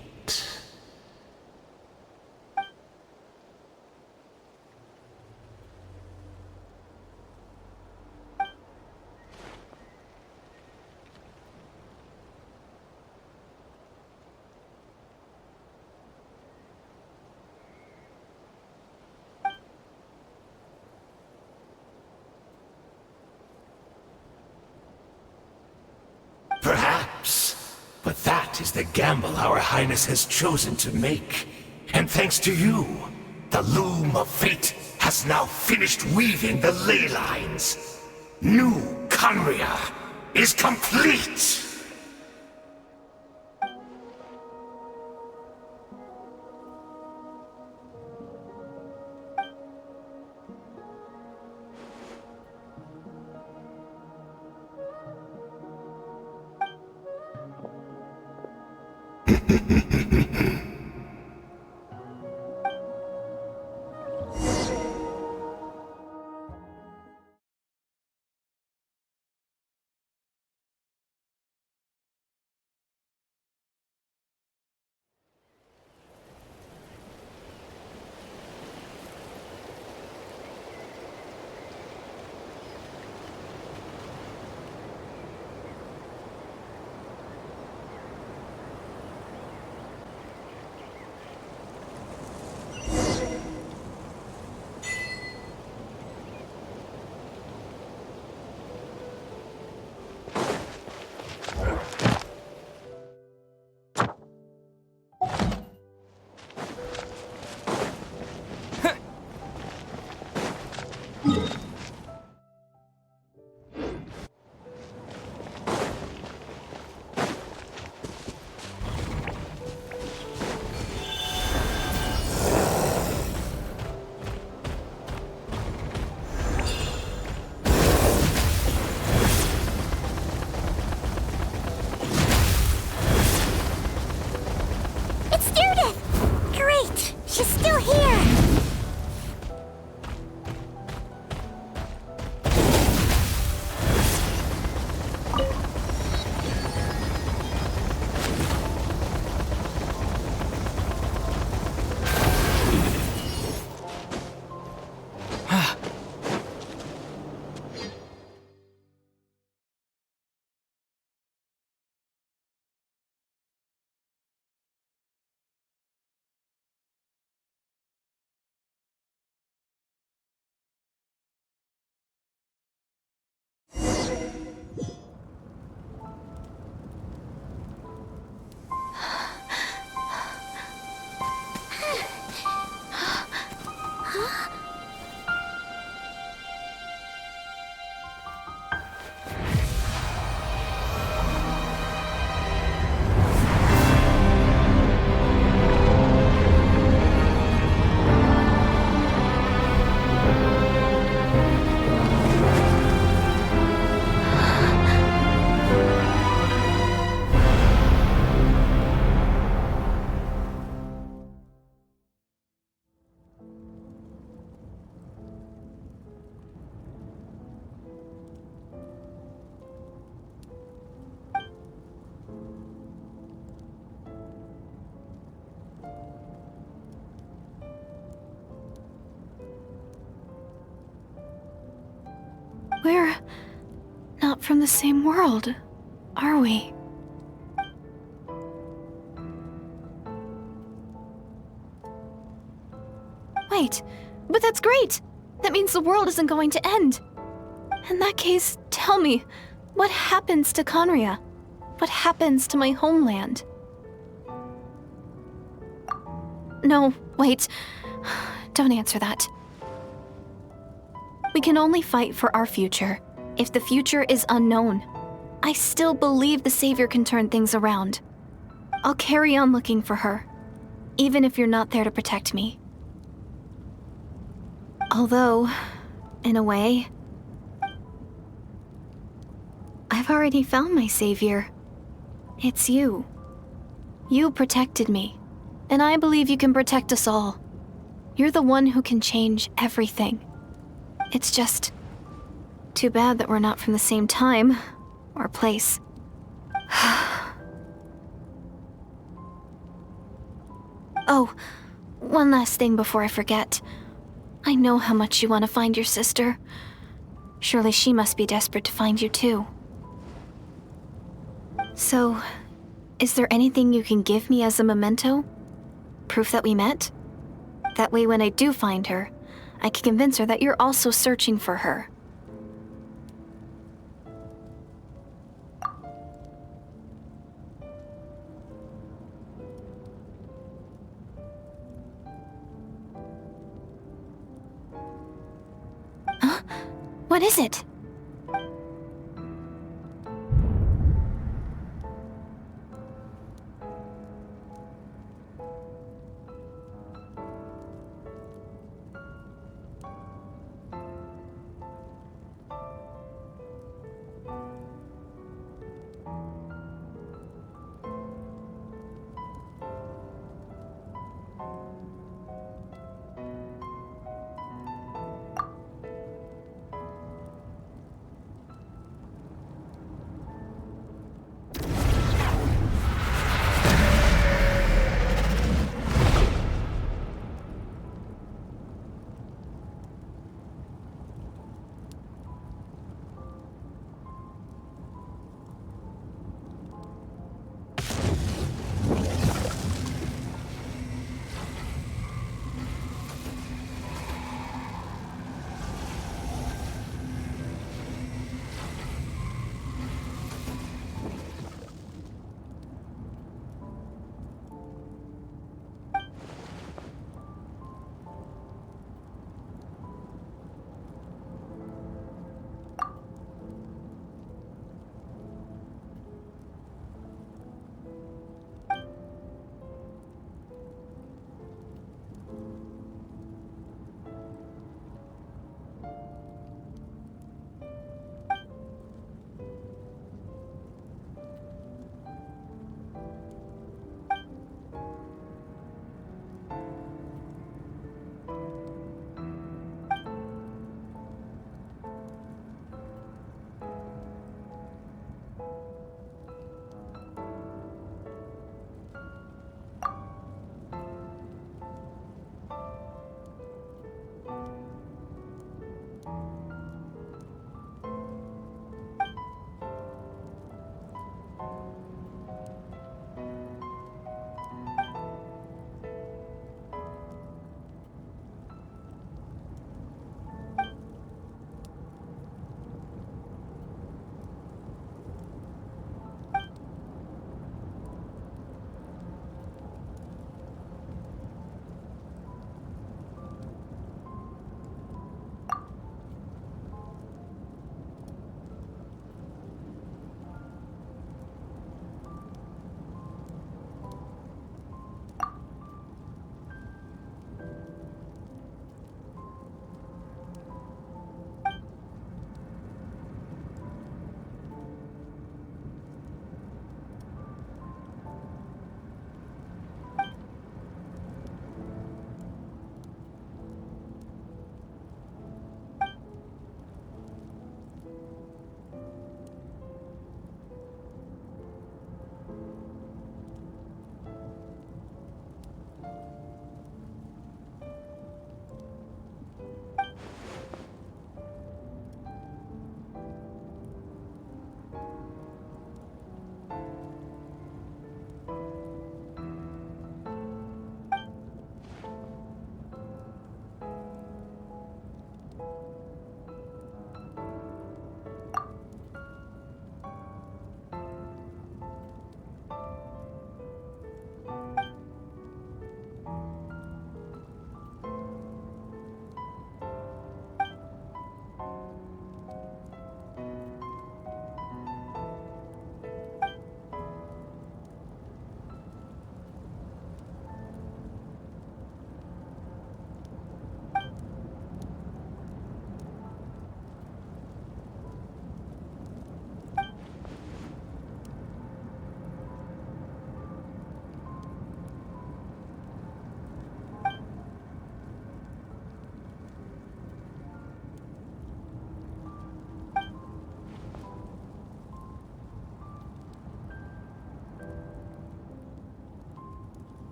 Perhaps, but that is the gamble our Highness has chosen to make. And thanks to you, the loom of fate has now finished weaving the ley lines. New Conria is complete! We're not from the same world, are we? Wait, but that's great! That means the world isn't going to end. In that case, tell me, what happens to Conria? What happens to my homeland? No, wait. Don't answer that. We can only fight for our future. If the future is unknown, I still believe the Savior can turn things around. I'll carry on looking for her, even if you're not there to protect me. Although, in a way, I've already found my savior. It's you. You protected me, and I believe you can protect us all. You're the one who can change everything. It's just too bad that we're not from the same time or place. Oh, one last thing before I forget. I know how much you want to find your sister. Surely she must be desperate to find you too. So, is there anything you can give me as a memento? Proof that we met? That way when I do find her, I can convince her that you're also searching for her. Huh? What is it?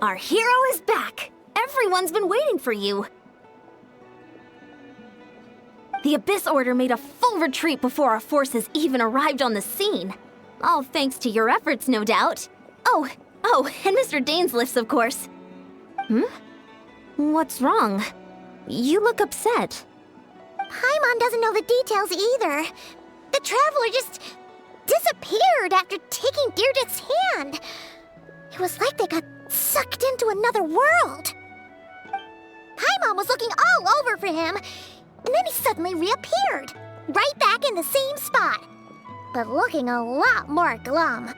Our hero is back! Everyone's been waiting for you! The Abyss Order made a full retreat before our forces even arrived on the scene. All thanks to your efforts, no doubt. Oh, and Mr. Dainsleif's, of course. What's wrong? You look upset. Paimon doesn't know the details either. The Traveler just disappeared after taking Direidyth's hand. It was like they got sucked into another world. Paimon was looking all over for him, and then he suddenly reappeared, right back in the same spot, but looking a lot more glum.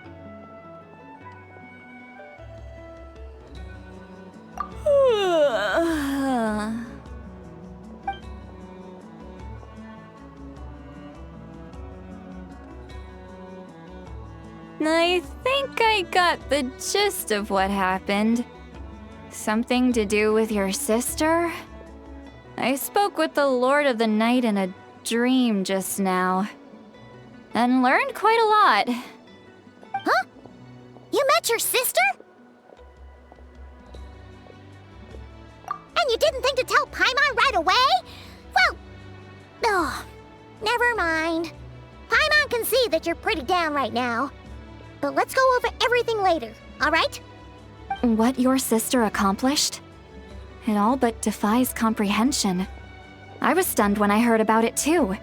I think I got the gist of what happened. Something to do with your sister? I spoke with the Lord of the Night in a dream just now, and learned quite a lot. Huh? You met your sister? And you didn't think to tell Paimon right away? Well, never mind. Paimon can see that you're pretty down right now. But let's go over everything later, all right? What your sister accomplished? It all but defies comprehension. I was stunned when I heard about it too.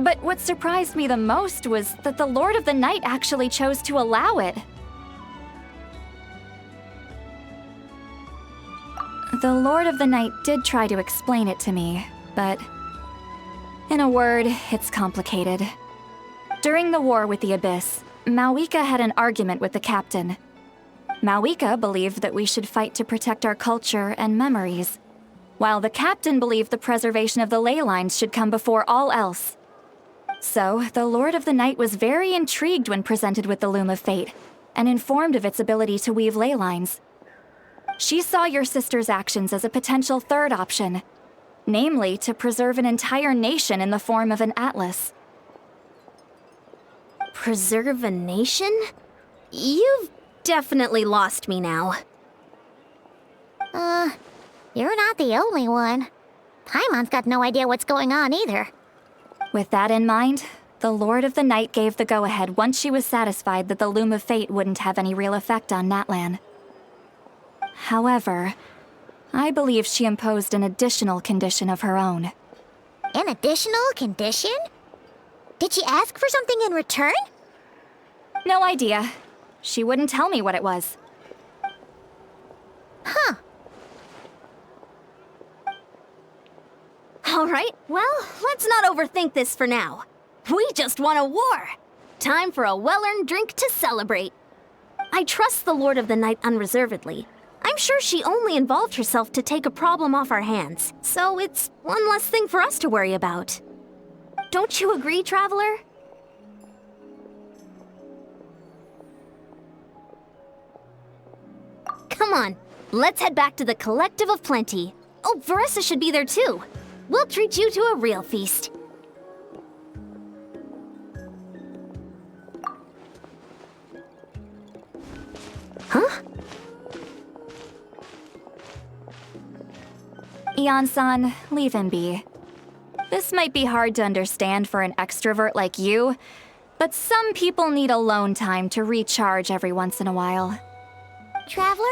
But what surprised me the most was that the Lord of the Night actually chose to allow it. The Lord of the Night did try to explain it to me, but in a word, it's complicated. During the war with the Abyss, Mawika had an argument with the captain. Mawika believed that we should fight to protect our culture and memories, while the captain believed the preservation of the ley lines should come before all else. So, the Lord of the Night was very intrigued when presented with the Loom of Fate, and informed of its ability to weave ley lines. She saw your sister's actions as a potential third option, namely to preserve an entire nation in the form of an atlas. Preserve a nation? You've definitely lost me now. You're not the only one. Paimon's got no idea what's going on either. With that in mind, the Lord of the Night gave the go-ahead once she was satisfied that the Loom of Fate wouldn't have any real effect on Natlan. However, I believe she imposed an additional condition of her own. An additional condition? Did she ask for something in return? No idea. She wouldn't tell me what it was. Huh. All right, well, let's not overthink this for now. We just won a war. Time for a well-earned drink to celebrate. I trust the Lord of the Night unreservedly. I'm sure she only involved herself to take a problem off our hands, so it's one less thing for us to worry about. Don't you agree, Traveler? Come on, let's head back to the Collective of Plenty. Oh, Varessa should be there too. We'll treat you to a real feast. Huh? Ian-san, leave him be. This might be hard to understand for an extrovert like you, but some people need alone time to recharge every once in a while. Traveler?